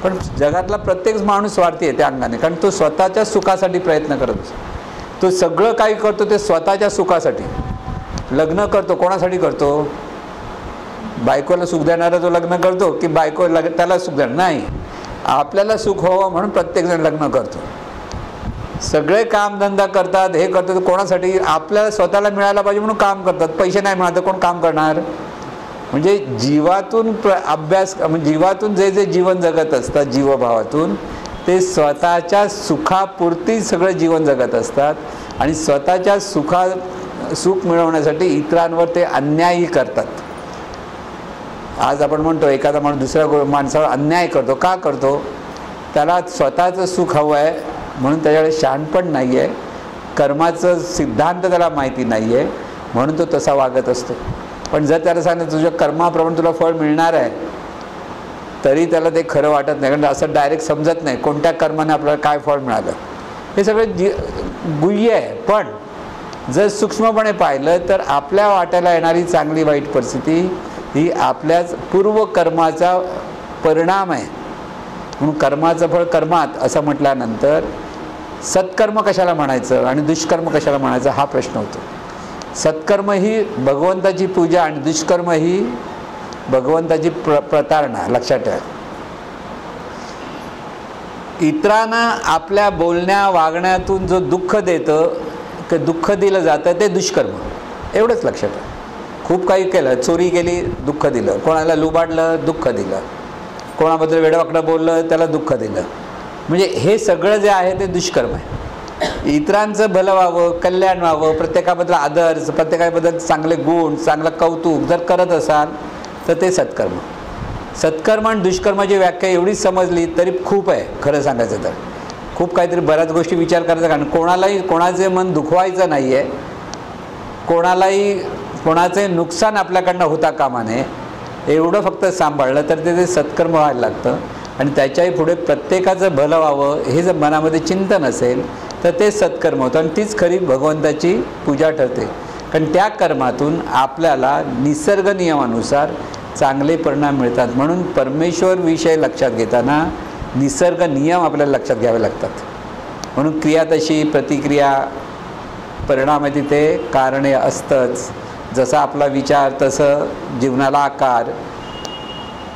पण जगातला प्रत्येक माणूस स्वार्थी आहे त्या अंगाने, कारण तो स्वतःच्या सुखासाठी प्रयत्न करत असतो. तो सगळं काही करतो ते स्वतःच्या सुखासाठी. लग्न करतो कोणासाठी करतो? बायकोला सुख देणारा जो लग्न करतो की बायको त्याला सुख देणार नाही, आपल्याला सुख व्हावं म्हणून प्रत्येकजण लग्न करतो. सगळे कामधंदा करतात, हे करतात कोणासाठी? आपल्याला स्वतःला मिळायला पाहिजे म्हणून काम करतात. पैसे नाही मिळाले तर कोण काम करणार? म्हणजे जीवातून अभ्यास, म्हणजे जीवातून जे जे जीवन जगत असतात जीवभावातून ते स्वतःच्या सुखापुरती सगळं जीवन जगत असतात. आणि स्वतःच्या सुख मिळवण्यासाठी इतरांवर ते अन्यायही करतात. आज आपण म्हणतो एखादा माणूस दुसऱ्या माणसावर अन्याय करतो. का करतो? त्याला स्वतःचं सुख हवं आहे म्हणून त्याच्याकडे शहाणपण नाही आहे, कर्माचं सिद्धांत त्याला माहिती नाही आहे म्हणून तो तसा वागत असतो. पण जर त्याला सांगितलं तुझ्या कर्माप्रमाणे तुला फळ मिळणार आहे तरी त्याला ते खरं वाटत नाही, कारण असं डायरेक्ट समजत नाही कोणत्या कर्माने आपल्याला काय फळ मिळालं. हे सगळं गुह्य आहे. पण जर सूक्ष्मपणे पाहिलं तर आपल्या वाट्याला येणारी चांगली वाईट परिस्थिती ही आपल्याच पूर्वकर्माचा परिणाम आहे. म्हणून कर्माचं फळ कर्मात असं म्हटल्यानंतर सत्कर्म कशाला म्हणायचं आणि दुष्कर्म कशाला म्हणायचं हा प्रश्न होतो. सत्कर्म ही भगवंताची पूजा आणि दुष्कर्म ही भगवंताची प्रतारणा. लक्षात ठेवा. इतरांना आपल्या बोलण्या वागण्यातून जो दुःख देतं, ते दुःख दिलं जातं ते दुष्कर्म. एवढंच लक्षात ठेवा. खूप काही केलं, चोरी केली दुःख दिलं, कोणाला लुबाडलं दुःख दिलं, कोणाबद्दल वेडवाकडं बोललं त्याला दुःख दिलं, म्हणजे हे सगळं जे आहे ते दुष्कर्म आहे. इतरांचं भलं व्हावं, कल्याण व्हावं, प्रत्येकाबद्दल आदर, प्रत्येकाबद्दल चांगले गुण, चांगलं कौतुक जर करत असाल तर ते सत्कर्म. सत्कर्म आणि दुष्कर्माची व्याख्या एवढीच समजली तरी खूप आहे. खरं सांगायचं तर खूप काहीतरी बऱ्याच गोष्टी विचार करायचा, कारण कोणालाही कोणाचे मन दुखवायचं नाही आहे, कोणाचे नुकसान आपल्याकडनं होता कामा नये एवढं फक्त सांभाळलं तर ते सत्कर्म व्हायला लागतं. आणि त्याच्याही पुढे प्रत्येकाचं भलं व्हावं हे जर मनामध्ये चिंतन असेल तर ते सत्कर्म होतं आणि तीच खरी भगवंताची पूजा ठरते. कारण त्या कर्मातून आपल्याला निसर्ग नियमानुसार चांगले परिणाम मिळतात. म्हणून परमेश्वर विषय लक्षात घेताना निसर्ग नियम आपल्याला लक्षात घ्यावे लागतात. म्हणून क्रिया तशी, प्रतिक्रिया, परिणाम आहे तिथे, कारणे असतंच. जसा आपला विचार तसं जीवनाला आकार,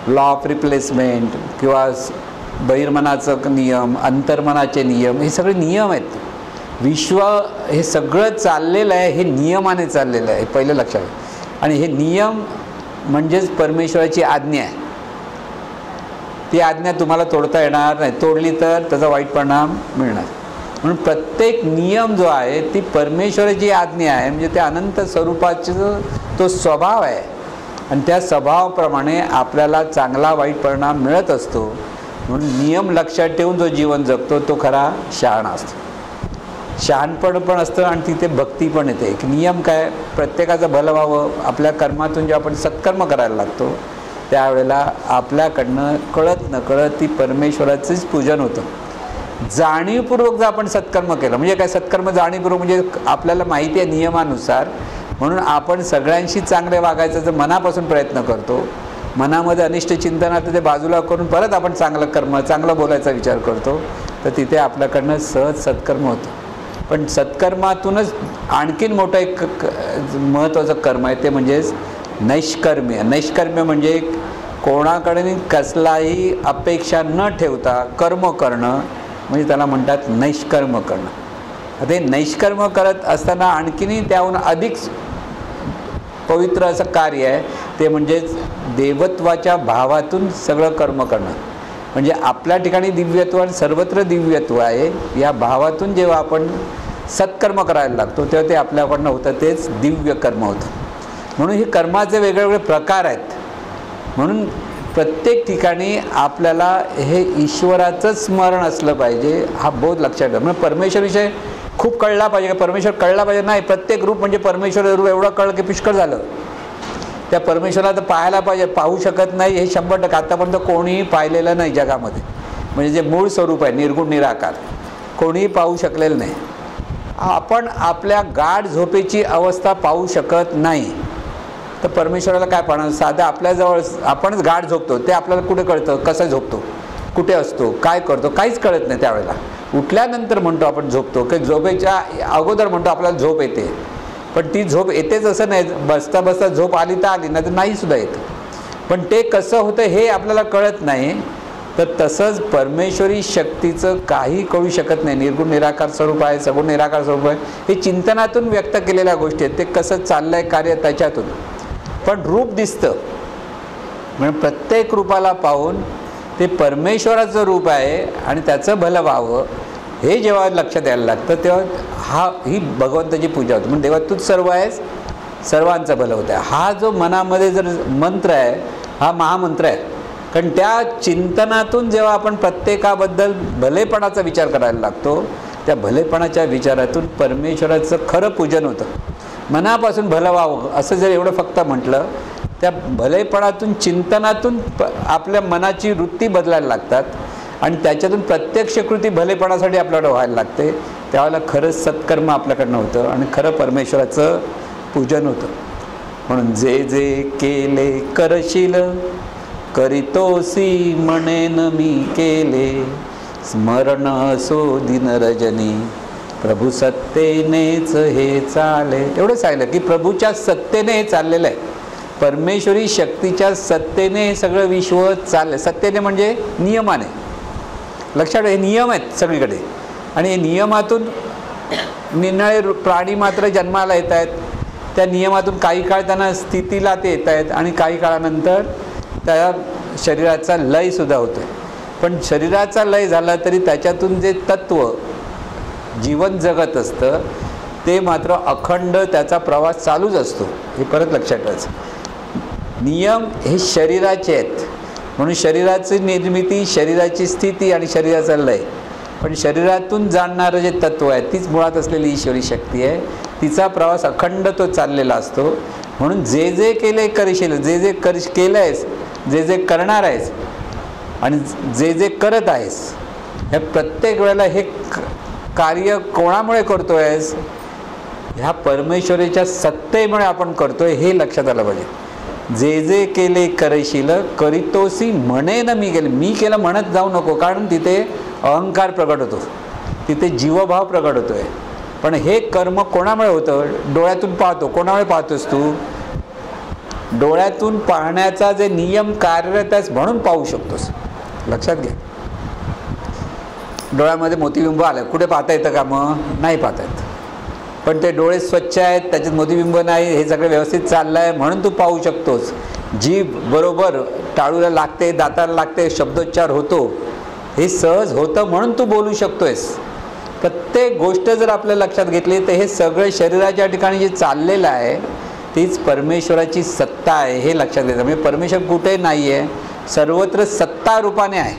लॉ ऑफ रिप्लेसमेंट किंवा बहिर्मनाचं नियम, अंतर्मनाचे नियम, हे सगळे नियम आहेत. विश्व हे सगळं चाललेलं आहे, हे नियमाने चाललेलं आहे, पहिलं लक्षात. आणि हे नियम म्हणजेच परमेश्वराची आज्ञा आहे. ती आज्ञा तुम्हाला तोडता येणार नाही, तोडली तर त्याचा वाईट परिणाम मिळणार. म्हणून प्रत्येक नियम जो आहे ती परमेश्वराची आज्ञा आहे, म्हणजे त्या अनंत स्वरूपाचा तो स्वभाव आहे आणि त्या स्वभावाप्रमाणे आपल्याला चांगला वाईट परिणाम मिळत असतो. म्हणून नियम लक्षात ठेवून जो जीवन जगतो तो खरा शहाणा असतो. शहाणपण पण असतं आणि तिथे भक्ती पण येते. एक नियम काय, प्रत्येकाचं भलं व्हावं. आपल्या कर्मातून जेव्हा आपण सत्कर्म करायला लागतो त्यावेळेला आपल्याकडनं कळत नकळत ती परमेश्वराचंच पूजन होतं. जाणीवपूर्वक जर आपण सत्कर्म केलं, म्हणजे काय सत्कर्म जाणीवपूर्वक म्हणजे आपल्याला माहिती आहे नियमानुसार, म्हणून आपण सगळ्यांशी चांगले वागायचा जर मनापासून प्रयत्न करतो, मनामध्ये अनिष्ट चिंतनात ते बाजूला करून परत आपण चांगलं बोलायचा विचार करतो, तर तिथे आपल्याकडनं सहज सत्कर्म होतं. पण सत्कर्मातूनच आणखीन मोठं एक महत्त्वाचं कर्म आहे, ते म्हणजेच नैष्कर्म्य. नैष्कर्म्य म्हणजे कोणाकडे कसलाही अपेक्षा न ठेवता कर्म करणं, म्हणजे त्याला म्हणतात नैष्कर्म करणं. ते नैष्कर्म करत असताना आणखीनही त्याहून अधिक पवित्र असं कार्य आहे, ते म्हणजेच देवत्वाच्या भावातून सगळं कर्म करणं. म्हणजे आपल्या ठिकाणी दिव्यत्व आणि सर्वत्र दिव्यत्व आहे, या भावातून जेव्हा आपण सत्कर्म करायला लागतो तेव्हा ते आपल्याकडनं होतं, तेच दिव्य कर्म होतं. म्हणून हे कर्माचे वेगवेगळे प्रकार आहेत. म्हणून प्रत्येक ठिकाणी आपल्याला हे ईश्वराचं स्मरण असलं पाहिजे, हा बोध लक्षात ठेवा. म्हणजे परमेश्वरविषय खूप कळला पाहिजे का, परमेश्वर कळला पाहिजे नाही, प्रत्येक रूप म्हणजे परमेश्वर रूप एवढं कळलं की पुष्कळ झालं. त्या परमेश्वराला तर पाहायला पाहिजे, पाहू शकत नाही हे 100%. आतापर्यंत कोणीही पाहिलेलं नाही जगामध्ये, म्हणजे जे मूळ स्वरूप आहे निर्गुण निराकार, कोणीही पाहू शकलेलं नाही. आपण आपल्या गाढ झोपेची अवस्था पाहू शकत नाही, तर परमेश्वराला काय पाहणार. साधं आपल्याजवळ आपणच गाढ झोपतो, ते आपल्याला कुठे कळतं, कसं झोपतो, कुठे असतो, काय करतो, काहीच कळत नाही. त्यावेळेला उठल्यानंतर म्हणतो आपण झोपतो, की झोपेच्या अगोदर म्हणतो आपल्याला झोप येते, पण ती झोप येतेच असं नाही, बसता बसता झोप आली तर आली, नाही तर नाहीसुद्धा येत. पण ते कसं होतं हे आपल्याला कळत नाही. तर तसंच परमेश्वरी शक्तीचं काही कळू शकत नाही. निर्गुण निराकार स्वरूप आहे, सगुण निराकार स्वरूप आहे, हे चिंतनातून व्यक्त केलेल्या गोष्टी आहेत. ते कसं चाललं आहे कार्य त्याच्यातून, पण रूप दिसतं. म्हणजे प्रत्येक रूपाला पाहून ते परमेश्वराचं रूप आहे आणि त्याचं भलं व्हावं हे जेव्हा लक्षात यायला लागतं, तेव्हा ही भगवंताची पूजा होती. म्हणजे देवा तूच सर्व आहेस, सर्वांचं भलं होतं. हा जो मनामध्ये जर मंत्र आहे, हा महामंत्र आहे. कारण त्या चिंतनातून जेव्हा आपण प्रत्येकाबद्दल भलेपणाचा विचार करायला लागतो, त्या भलेपणाच्या विचारातून परमेश्वराचं खरं पूजन होतं. मनापासून भलं व्हावं असं जर एवढं फक्त म्हटलं, त्या भलेपणातून चिंतनातून आपल्या मनाची वृत्ती बदलायला लागतात आणि त्याच्यातून प्रत्यक्ष कृती भलेपणासाठी आपल्याला व्हायला लागते. त्यावेळेला खरंच सत्कर्म आपल्याकडनं होतं आणि खरं परमेश्वराचं पूजन होतं. म्हणून जे जे केले करशील, करीतोसी म्हणेन मी केले, स्मरण असो दिन रजनी, प्रभू सत्तेनेच हे चाले. एवढं सांगितलं की प्रभूच्या सत्तेने हे चाललेलं आहे, परमेश्वरी शक्तीच्या सत्तेने हे सगळं विश्व चाललं. सत्तेने म्हणजे नियमाने, लक्षात हे नियम आहेत सगळीकडे, आणि हे नियमातून निरनिराळे प्राणी मात्र जन्माला येत आहेत. त्या नियमातून काही काळ त्यांना स्थितीला ते येत आहेत आणि काही काळानंतर त्या शरीराचा लयसुद्धा होतो आहे. पण शरीराचा लय झाला तरी त्याच्यातून जे तत्त्व जीवन जगत असतं ते मात्र अखंड त्याचा प्रवास चालूच असतो. हे परत लक्षात ठेवायचं. नियम हे शरीराचे आहेत, म्हणून शरीराची निर्मिती, शरीराची स्थिती आणि शरीराचा लय. पण शरीरातून जाणणारं जे तत्त्व आहे तीच मुळात असलेली ईश्वरी शक्ती आहे. तिचा प्रवास अखंड तो चाललेला असतो. म्हणून जे जे केले करशील, जे जे केलं आहेस, जे जे करणार आहेस आणि जे जे करत आहेस, ह्या प्रत्येक वेळेला हे कार्य कोणामुळे करतो आहेस, ह्या परमेश्वरीच्या सत्तेमुळे आपण करतोय हे लक्षात आलं पाहिजे. जे जे केले करशील, करीतोसी म्हणेन मी केले. मी केलं म्हणत जाऊ नको, कारण तिथे अहंकार प्रगट होतो, तिथे जीवभाव प्रगट होतोय. पण हे कर्म कोणामुळे होतं, डोळ्यातून पाहतो. कोणामुळे पाहतोस तू, डोळ्यातून पाहण्याचा जे नियम कार्यरत आहेस म्हणून पाहू शकतोस. लक्षात घे, डोळ्यामध्ये मोतीबिंब आलं, कुठे पाहता येतं का, मग नाही पाहता येत. पण ते डोळे स्वच्छ आहेत, त्याच्यात मोतीबिंब नाही, हे सगळं व्यवस्थित चाललं आहे म्हणून तू पाहू शकतोस. जीभ बरोबर टाळूला लागते, दाताला लागते, शब्दोच्चार होतो, हे सहज होतं म्हणून तू बोलू शकतोयस. प्रत्येक गोष्ट जर आपल्या लक्षात घेतली तर हे सगळं शरीराच्या ठिकाणी जे चाललेलं आहे तीच परमेश्वराची सत्ता आहे हे लक्षात घ्यायचं. म्हणजे परमेश्वर कुठे नाही आहे, सर्वत्र सत्ता रूपाने आहे,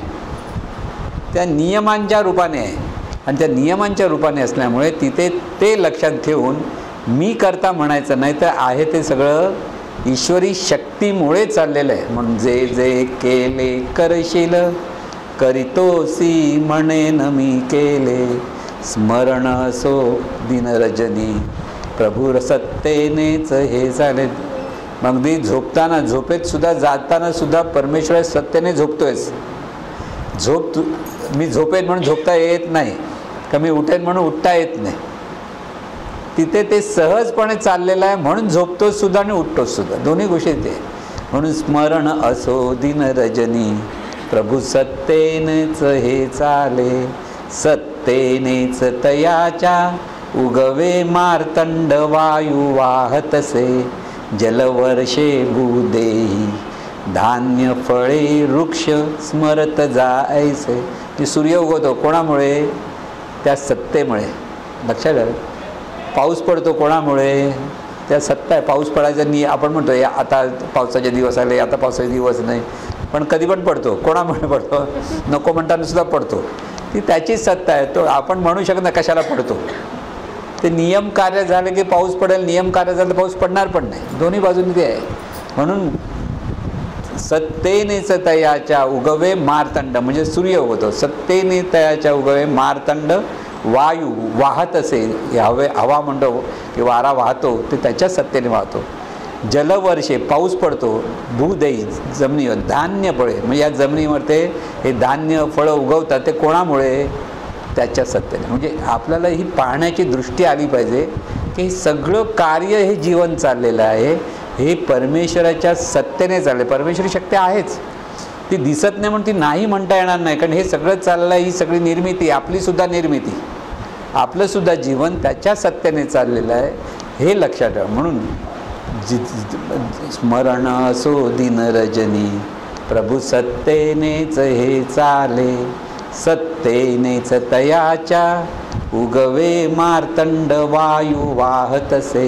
त्या नियमांच्या रूपाने आहे. आणि त्या नियमांच्या रूपाने असल्यामुळे तिथे ते लक्षात ठेवून मी करता म्हणायचं नाही, तर आहे ते सगळं ईश्वरी शक्तीमुळे चाललेलं आहे. म्हणून जे जे केले करशील, करीतोसी म्हणेन मी केले, स्मरण असो दिनरजनी, प्रभुर सत्तेनेच हे झाले. मग मी झोपताना, झोपेत सुद्धा, जाताना सुद्धा परमेश्वर सत्तेने झोपतोयस. मी झोपेन म्हणून झोपता येत नाही, का मी उठेन म्हणून उठता येत नाही. तिथे ते सहजपणे चाललेलं आहे म्हणून झोपतोच सुद्धा आणि उठतोच सुद्धा, दोन्ही गोष्टी ते. म्हणून स्मरण असो दिन रजनी, प्रभू सत्तेनेच हे चाले, सत्तेनेच तयाच्या उगवे मार्तंड वायू वाहतसे, जलवर्षे भूदेही धान्य फळे वृक्ष स्मरत जायसे. सूर्य उगवतो कोणामुळे? त्या सत्तेमुळे. लक्षात घ्या. पाऊस पडतो कोणामुळे? त्या सत्ता आहे. पाऊस पडायचा आपण म्हणतो आता पावसाचे दिवस आले, आता पावसाचे दिवस नाही, पण कधी पण पडतो. कोणामुळे पडतो? नको म्हणताना सुद्धा पडतो. ती त्याची सत्ता आहे. तो आपण म्हणू शकत नाही कशाला पडतो. ते नियम कार्य झाले की पाऊस पडेल, नियम कार्य झालं तर पाऊस पडणार पण नाही. दोन्ही बाजूने ते आहे. म्हणून सत्तेनेच तयाच्या उगवे मार्तंड, म्हणजे सूर्य उगवतो. सत्तेने तयाच्या उगवे मार्तंड वायू वाहत असेल, हवा म्हणतो की वारा वाहतो, ते त्याच्या सत्तेने वाहतो. जलवर्षे पाऊस पडतो, भूदेई जमिनीवर धान्य फळे, म्हणजे या जमिनीवर ते हे धान्य फळं उगवतात. ते कोणामुळे? त्याच्या सत्तेने. म्हणजे आपल्याला ही पाहण्याची दृष्टी आली पाहिजे की हे सगळं कार्य, हे जीवन चाललेलं आहे, हे परमेश्वराच्या सत्तेने चालले. परमेश्वरी शक्ती आहेच, ती दिसत नाही म्हणून ती नाही म्हणता येणार नाही. कारण हे सगळं चाललं आहे, ही सगळी निर्मिती, आपलीसुद्धा निर्मिती, आपलंसुद्धा जीवन त्याच्या सत्तेने चाललेलं आहे, हे लक्षात ठेवा. म्हणून स्मरण असो दिन रजनी, प्रभू सत्तेनेच हे चाले, सत्तेनेच तयाच्या उगवे मार्तंड वायू वाहतसे,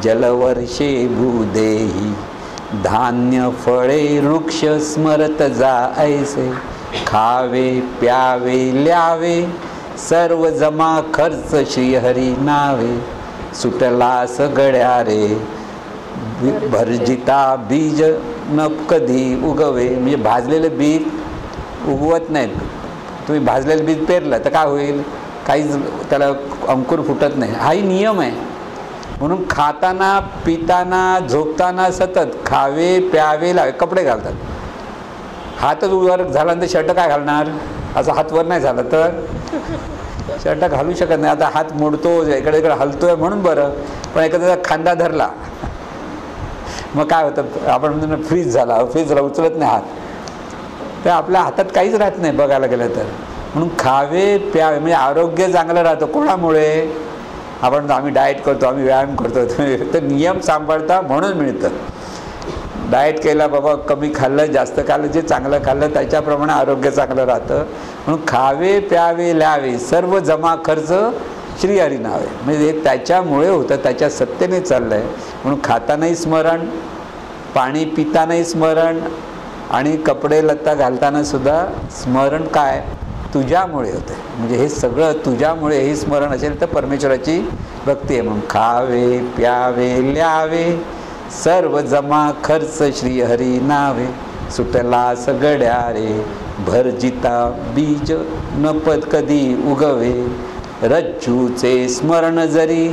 जलवर्षे भूदेही धान्य फळे वृक्ष स्मरत जायसे, खावे प्यावे ल्यावे सर्व जमा खर्च श्रीहरी नावे, सुटला सगळ्या रे भरजिता बीज न कधी उगवे. म्हणजे भाजलेले बीज उगवत नाहीत. तुम्ही भाजलेलं बीज पेरलं तर काय होईल? काहीच त्याला अंकुर फुटत नाही. हाही नियम आहे. म्हणून खाताना पिताना झोपताना सतत खावे प्यावे लावे. कपडे घालतात, हातच वर झाल्यानंतर शर्ट काय घालणार? असं हात वर नाही झाला तर शर्ट घालू शकत नाही. आता हात मोडतो, इकडे इकडे हलतोय म्हणून बरं, पण एखाद्याचा खांदा धरला मग काय होतं? आपण म्हणतो फ्रीज झाला, उचलत नाही हात. तर आपल्या हातात काहीच राहत नाही बघायला गेलं तर. म्हणून खावे प्यावे म्हणजे आरोग्य चांगलं राहतं. कोणामुळे? आपण आम्ही डाएट करतो, आम्ही व्यायाम करतो, तर नियम सांभाळता म्हणून मिळतं. डाएट केला बाबा, कमी खाल्लं जास्त खाल्लं, जे चांगलं खाल्लं त्याच्याप्रमाणे आरोग्य चांगलं राहतं. म्हणून खावे प्यावे ल्यावे सर्व जमा खर्च श्रीहरी नावे. म्हणजे हे त्याच्यामुळे होतं, त्याच्या सत्तेने चाललं आहे. म्हणून खातानाही स्मरण, पाणी पितानाही स्मरण, आणि कपडे लत्ता घालताना सुद्धा स्मरण. काय? तुझ्यामुळे होते. म्हणजे हे सगळं तुझ्यामुळे हे स्मरण असेल तर परमेश्वराची भक्ती आहे. म्हणून खावे प्यावे ल्यावे सर्व जमा खर्च श्रीहरी नावे, सुटला सगळ्या रे भरजिता बीज न पद कधी उगवे, रज्जूचे स्मरण जरी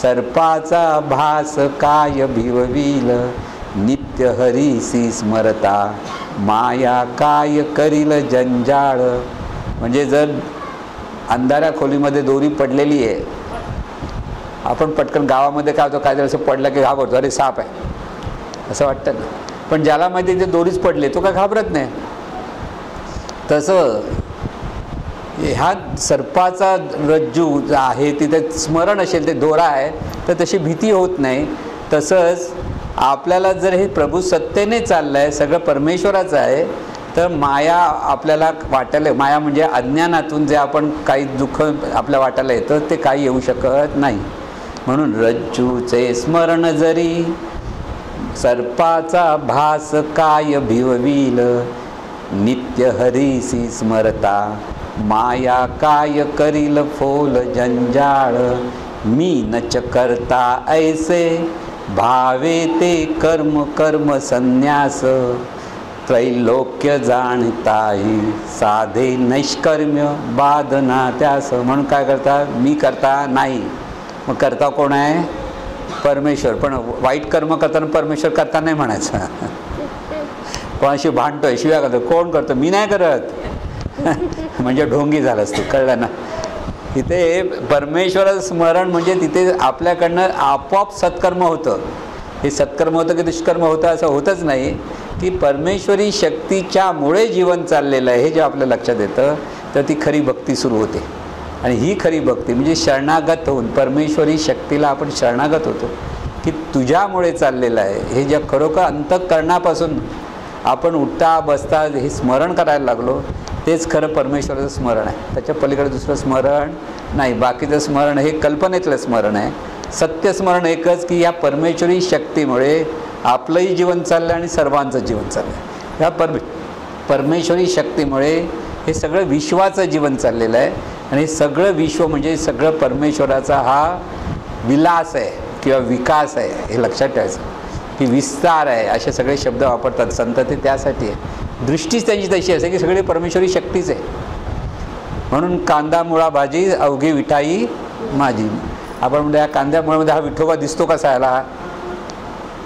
सर्पाचा भास काय भिवविल, नित्य हरीसी स्मरता माया काय करील जंजाळ. म्हणजे जर अंधाऱ्या खोलीमध्ये दोरी पडलेली आहे, आपण पटकन गावामध्ये काय होतं, काय जर असं पडलं की घाबरतो, अरे साप आहे असं वाटतं ना. पण ज्याला माहिती ते दोरीच पडले तो काय घाबरत नाही. तसं ह्या सर्पाचा रज्जू आहे तिथे स्मरण असेल, ते दोरा आहे, तर तशी भीती होत नाही. तसंच आपल्याला जर हे प्रभू सत्तेने चाललं आहे, सगळं परमेश्वराचं आहे, तर माया आपल्याला वाटायला, माया म्हणजे अज्ञानातून जे आपण काही दुःख आपल्या वाटायला येतं ते काही येऊ शकत नाही. म्हणून रज्जूचे स्मरण जरी सर्पाचा भास काय भिवविल, नित्य हरीसी स्मरता माया काय करील फोल जंजाळ. मी नच करता ऐसे भावे ते कर्म कर्म संन्यास, त्रैलोक्य जाणताही साधे नैष्कर्म्य बाधना त्यास. म्हणून काय करता, मी करता नाही. मग करता कोण आहे, परमेश्वर. पण वाईट कर्म करताना परमेश्वर करता नाही म्हणायचं. कोणाशी भांडतोय, शिव्या करतो, कोण करतो, मी नाही करत. म्हणजे ढोंगी झालंस तू, कळलं ना. तिथे परमेश्वराचं स्मरण म्हणजे तिथे आपल्याकडनं आपोआप सत्कर्म होतं. हे सत्कर्म होतं की दुष्कर्म होतं असं होतच नाही, की परमेश्वरी शक्तीच्यामुळे जीवन चाललेलं आहे हे जे आपल्या लक्षात येतं, तर ती खरी भक्ती सुरू होते. आणि ही खरी भक्ती म्हणजे शरणागत होऊन परमेश्वरी शक्तीला आपण शरणागत होतो, की तुझ्यामुळे चाललेलं आहे. हे ज्या खरोखर अंतःकरणापासून आपण उठता बसता हे स्मरण करायला लागलो, तेच खरं परमेश्वराचं स्मरण आहे. त्याच्या पलीकडे दुसरं स्मरण नाही. बाकीचं स्मरण हे कल्पनेतलं स्मरण आहे. सत्य स्मरण एकच, की या परमेश्वरी शक्तीमुळे आपलंही जीवन चाललं आहे आणि सर्वांचं जीवन चाललं आहे. ह्या परमेश्वरी शक्तीमुळे हे सगळं विश्वाचं जीवन चाललेलं आहे. आणि हे सगळं विश्व म्हणजे सगळं परमेश्वराचा हा विलास आहे किंवा विकास आहे, हे लक्षात ठेवायचं. की विस्तार आहे असे सगळे शब्द वापरतात संत, ते त्यासाठी आहे. दृष्टीच त्यांची तशी असते की सगळी परमेश्वरी शक्तीच आहे. म्हणून कांदा मुळा भाजी अवघी विठाई माझी. आपण म्हणजे या कांद्या मुळामध्ये हा विठोबा दिसतो कसा याला,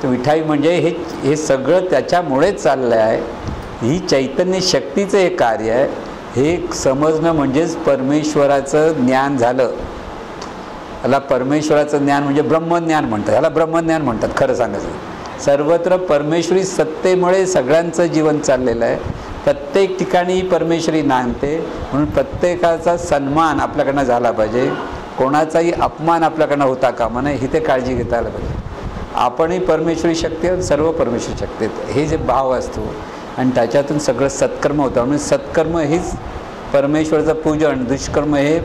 तर विठाई म्हणजे हे सगळं त्याच्यामुळेच चाललं आहे. ही चैतन्य शक्तीचं हे कार्य आहे. हे समजणं म्हणजेच परमेश्वराचं ज्ञान झालं. याला परमेश्वराचं ज्ञान म्हणजे ब्रह्मज्ञान म्हणतात. याला ब्रह्मज्ञान म्हणतात खरं सांगायचं. सर्वत्र परमेश्वरी सत्तेमुळे सगळ्यांचं जीवन चाललेलं आहे. प्रत्येक ठिकाणी परमेश्वरी नांदते. म्हणून प्रत्येकाचा सन्मान आपल्याकडनं झाला पाहिजे. कोणाचाही अपमान आपल्याकडनं होता कामा नये, ही ते काळजी घेता आलं पाहिजे. आपणही परमेश्वरी शक्ती आहे, सर्व परमेश्वरी शक्ती आहेत, हे जे भाव असतो आणि त्याच्यातून सगळं सत्कर्म होतं. म्हणून सत्कर्म हीच परमेश्वराचं पूजन, दुष्कर्म हे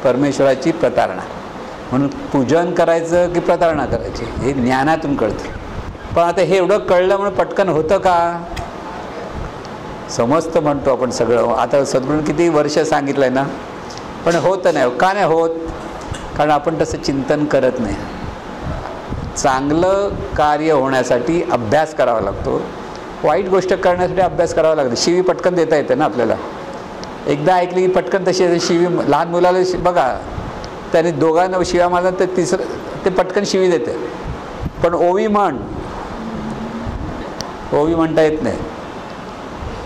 परमेश्वराची प्रतारणा. म्हणून पूजन करायचं की प्रतारणा करायची हे ज्ञानातून कळतं. पण आता हे एवढं कळलं म्हणून पटकन होतं का, समजतं म्हणतो आपण सगळं. आता सद्गुरूंनी किती वर्ष सांगितलं आहे ना, पण होतं नाही. का नाही होत, कारण आपण तसं चिंतन करत नाही. चांगलं कार्य होण्यासाठी अभ्यास करावा लागतो, वाईट गोष्ट करण्यासाठी अभ्यास करावा लागतो. शिवी पटकन देता येते ना आपल्याला. एकदा ऐकली की पटकन तशी शिवी. लहान मुलाला बघा, त्याने दोघांना शिव्या मारला तर तिसरं ते पटकन शिवी देते. पण ओवी म्हणता येत नाही.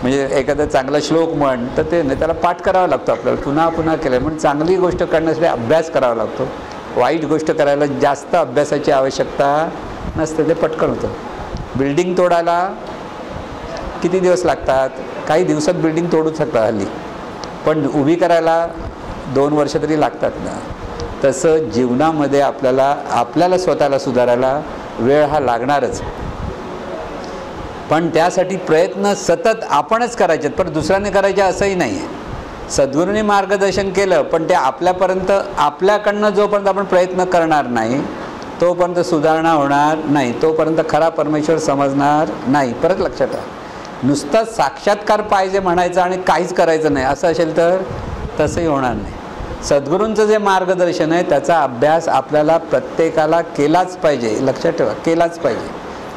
म्हणजे एखादा चांगला श्लोक म्हण तर ते नाही, त्याला पाठ करावा लागतो आपल्याला, पुन्हा पुन्हा केलं. म्हणून चांगली गोष्ट करण्यासाठी अभ्यास करावा लागतो. वाईट गोष्ट करायला जास्त अभ्यासाची आवश्यकता नसते, ते पटकन होतं. बिल्डिंग तोडायला किती दिवस लागतात, काही दिवसात बिल्डिंग तोडू शकतात हल्ली, पण उभी करायला 2 वर्ष तरी लागतात ना. तसं जीवनामध्ये आपल्याला स्वतःला सुधारायला वेळ हा लागणारच. पण त्यासाठी प्रयत्न सतत आपणच करायचे, पण दुसऱ्याने करायचे असंही नाही आहे. सद्गुरूंनी मार्गदर्शन केलं, पण ते आपल्यापर्यंत आपल्याकडनं जोपर्यंत आपण प्रयत्न करणार नाही तोपर्यंत सुधारणा होणार नाही, तोपर्यंत खरा परमेश्वर समजणार नाही. परत लक्षात ठेवा, नुसता साक्षात्कार पाहिजे म्हणायचं आणि काहीच करायचं नाही असं असेल तर तसंही होणार नाही. सद्गुरूंचं जे मार्गदर्शन आहे त्याचा अभ्यास आपल्याला प्रत्येकाला केलाच पाहिजे. लक्षात ठेवा, केलाच पाहिजे.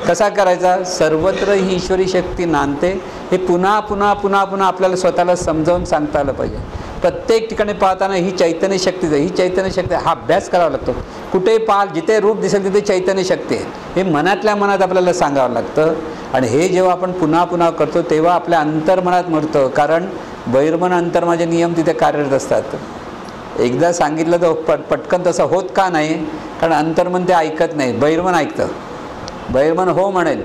कसा करायचा, सर्वत्र ही ईश्वरी शक्ती नांदते हे पुन्हा पुन्हा पुन्हा पुन्हा आपल्याला स्वतःला समजावून सांगता आलं पाहिजे. प्रत्येक ठिकाणी पाहताना ही चैतन्य शक्तीच आहे, ही चैतन्य शक्ती, हा अभ्यास करावा लागतो. कुठेही पाहाल, जिथे रूप दिसेल तिथे चैतन्य शक्ती आहे हे मनातल्या मनात आपल्याला सांगावं लागतं. आणि हे जेव्हा आपण पुन्हा पुन्हा करतो तेव्हा आपल्या अंतर्मनात मरतं, कारण बहिर्मन अंतर्मनाचे नियम तिथे कार्यरत असतात. एकदा सांगितलं तर पटकन तसं होत का नाही, कारण अंतर्मन ते ऐकत नाही. बहिर्मन ऐकतं, बहिर्मन हो म्हणेल,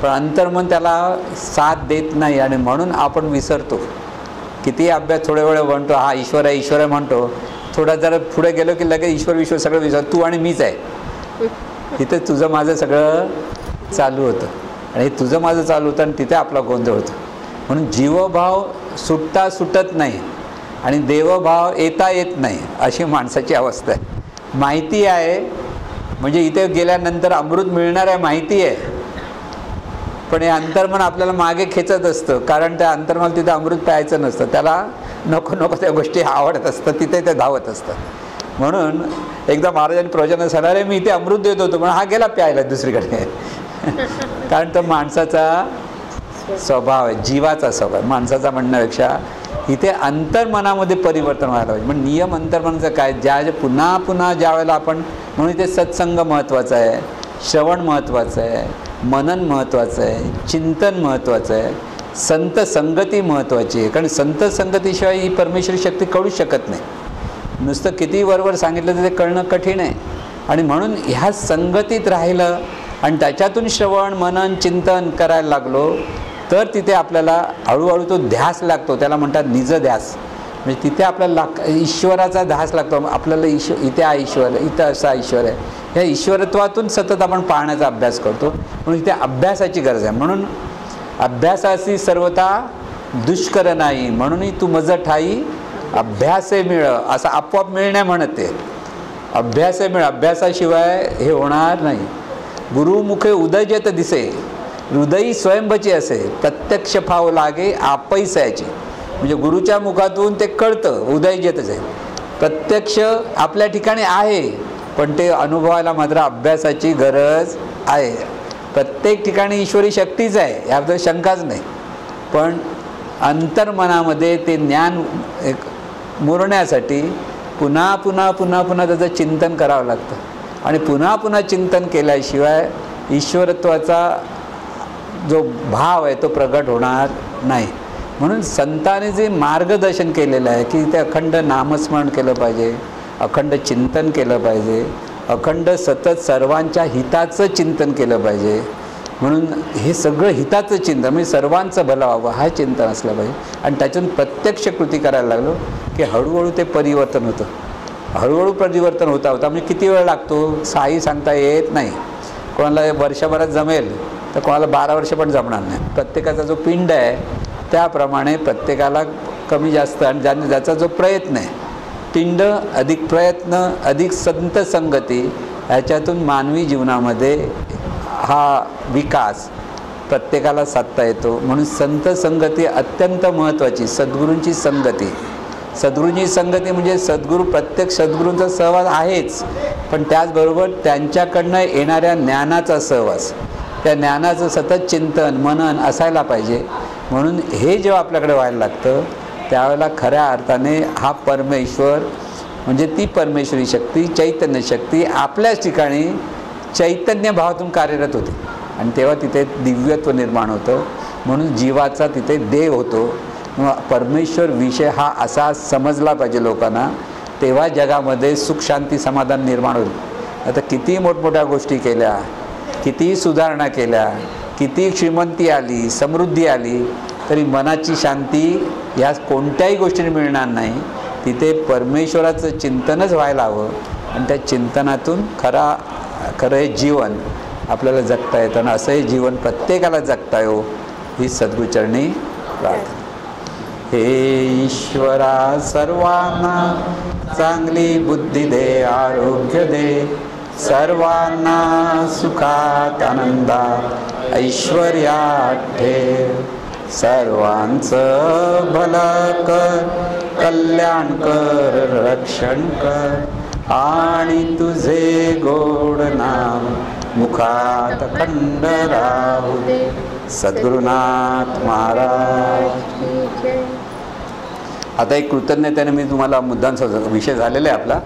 पण अंतर्मन त्याला साथ देत नाही आणि म्हणून आपण विसरतो. किती अभ्यास थोड्या वेळ म्हणतो हा ईश्वर आहे ईश्वर आहे म्हणतो, थोडा जरा पुढे गेलो की लगेच ईश्वर विश्वर सगळं विसर, तू आणि मीच आहे. तिथे तुझं माझं सगळं चालू होतं आणि हे तुझं माझं चालू होतं आणि तिथे आपला गोंधळ होतो. म्हणून जीवभाव सुटता सुटत नाही आणि देवभाव येता येत नाही अशी माणसाची अवस्था आहे. माहिती आहे म्हणजे इथे गेल्यानंतर अमृत मिळणार आहे माहिती आहे, पण हे अंतर्मन आपल्याला मागे खेचत असतं, कारण त्या अंतर्मन तिथे अमृत प्यायचं नसतं, त्याला नको नको त्या गोष्टी आवडत असतात, तिथे ते धावत असतात. म्हणून एकदा महाराजांनी प्रवचन सांगितलं, अरे मी इथे अमृत देत होतो पण हा गेला प्यायला दुसरीकडे. कारण तो माणसाचा स्वभाव आहे, जीवाचा स्वभाव, माणसाचा म्हणण्यापेक्षा इथे अंतर्मनामध्ये परिवर्तन व्हायला पाहिजे. मग नियम अंतर्मनाचं काय, ज्या पुन्हा पुन्हा ज्या वेळेला आपण, म्हणून इथे सत्संग महत्त्वाचा आहे, श्रवण महत्त्वाचं आहे, मनन महत्त्वाचं आहे, चिंतन महत्त्वाचं आहे, संत संगती महत्त्वाची आहे. कारण संत संगतीशिवाय ही परमेश्वरी शक्ती कळूच शकत नाही. नुसतं किती वरवर सांगितलं तर ते कळणं कठीण आहे. आणि म्हणून ह्या संगतीत राहिलं आणि त्याच्यातून श्रवण मनन चिंतन करायला लागलो तर तिथे आपल्याला हळूहळू तो ध्यास लागतो. त्याला म्हणतात निज ध्यास. म्हणजे तिथे आपल्याला ईश्वराचा ध्यास लागतो. आपल्याला इथे हा ईश्वर आहे, इथं असा ईश्वर आहे. ह्या ईश्वरत्वातून सतत आपण पाहण्याचा अभ्यास करतो. म्हणून इथे अभ्यासाची गरज आहे. म्हणून अभ्यासाची सर्वता दुष्कर नाही, म्हणून तू मज ठाई अभ्यासे मिळ, असं आपोआप मिळण्या म्हणते. अभ्यासे मिळ, अभ्यासाशिवाय हे होणार नाही. गुरुमुखे उदयजेत दिसे, हृदयी स्वयंभची असे, प्रत्यक्ष फाव लागे आपैसायची. म्हणजे गुरुच्या मुखातून ते कळतं, उदयजेतच आहे, प्रत्यक्ष आपल्या ठिकाणी आहे. पण ते अनुभवायला मात्र अभ्यासाची गरज आहे. प्रत्येक ठिकाणी ईश्वरी शक्तीच आहे, याबद्दल शंकाच नाही. पण अंतर्मनामध्ये ते ज्ञान एक मुरण्यासाठी पुन्हा पुन्हा पुन्हा पुन्हा त्याचं चिंतन करावं लागतं. आणि पुन्हा पुन्हा चिंतन केल्याशिवाय ईश्वरत्वाचा जो भाव आहे तो प्रगट होणार नाही. म्हणून संतांनी जे मार्गदर्शन केलेलं आहे की ते अखंड नामस्मरण केलं पाहिजे, अखंड चिंतन केलं पाहिजे, अखंड सतत सर्वांच्या हिताचं चिंतन केलं पाहिजे. म्हणून हे सगळं हिताचं चिंतन म्हणजे सर्वांचं भलं व्हावं हा चिंतन असलं पाहिजे. आणि त्यातून प्रत्यक्ष कृती करायला लागलो की हळूहळू ते परिवर्तन होतं. हळूहळू परिवर्तन होता म्हणजे किती वेळ लागतो साई सांगता येत नाही. कोणाला वर्षभरात जमेल तर कोणाला 12 वर्ष पण जमणार नाही. प्रत्येकाचा जो पिंड आहे त्याप्रमाणे प्रत्येकाला कमी जास्त आणि ज्याचा जो प्रयत्न आहे, पिंड अधिक प्रयत्न अधिक संत संगती, ह्याच्यातून मानवी जीवनामध्ये हा विकास प्रत्येकाला साधता येतो. म्हणून संत संगती अत्यंत महत्त्वाची. सद्गुरूंची संगती, सद्गुरूंची संगती म्हणजे सद्गुरू, प्रत्येक सद्गुरूंचा सहवास आहेच, पण त्याचबरोबर त्यांच्याकडनं येणाऱ्या ज्ञानाचा सहवास, त्या ज्ञानाचं सतत चिंतन मनन असायला पाहिजे. म्हणून हे जेव्हा आपल्याकडे व्हायला लागतं त्यावेळेला खऱ्या अर्थाने हा परमेश्वर म्हणजे ती परमेश्वरी शक्ती, चैतन्य शक्ती आपल्याच ठिकाणी चैतन्य भावातून कार्यरत होते. आणि तेव्हा तिथे दिव्यत्व निर्माण होतं. म्हणून जीवाचा तिथे देव होतो. परमेश्वर विषय हा असा समजला पाहिजे लोकांना, तेव्हा जगामध्ये सुख शांती समाधान निर्माण होईल. आता किती मोठमोठ्या गोष्टी केल्या, किती सुधारणा केल्या, किती श्रीमंती आली समृद्धी आली, तरी मनाची शांती या कोणत्याही गोष्टीने मिळणार नाही. तिथे परमेश्वराचं चिंतनच व्हायला हवं. आणि त्या चिंतनातून खरं हे जीवन आपल्याला जगता येतं. आणि असं हे जीवन प्रत्येकाला जगता येऊ ही सद्गुरूचरणी प्रार्थना. हे ईश्वरा सर्वांना चांगली बुद्धी दे, आरोग्य दे, सर्वांना सुखात आनंदात ऐश्वर्यात ठेव. सर्वांचं भलं कर, कल्याण कर, रक्षण कर, आणि तुझे गोड नाम मुखात अखंड राहू दे. सद्गुरुनाथ महाराज. आता एक कृतज्ञतेने मी तुम्हाला मुद्दांचा विषय झालेला आहे आपला.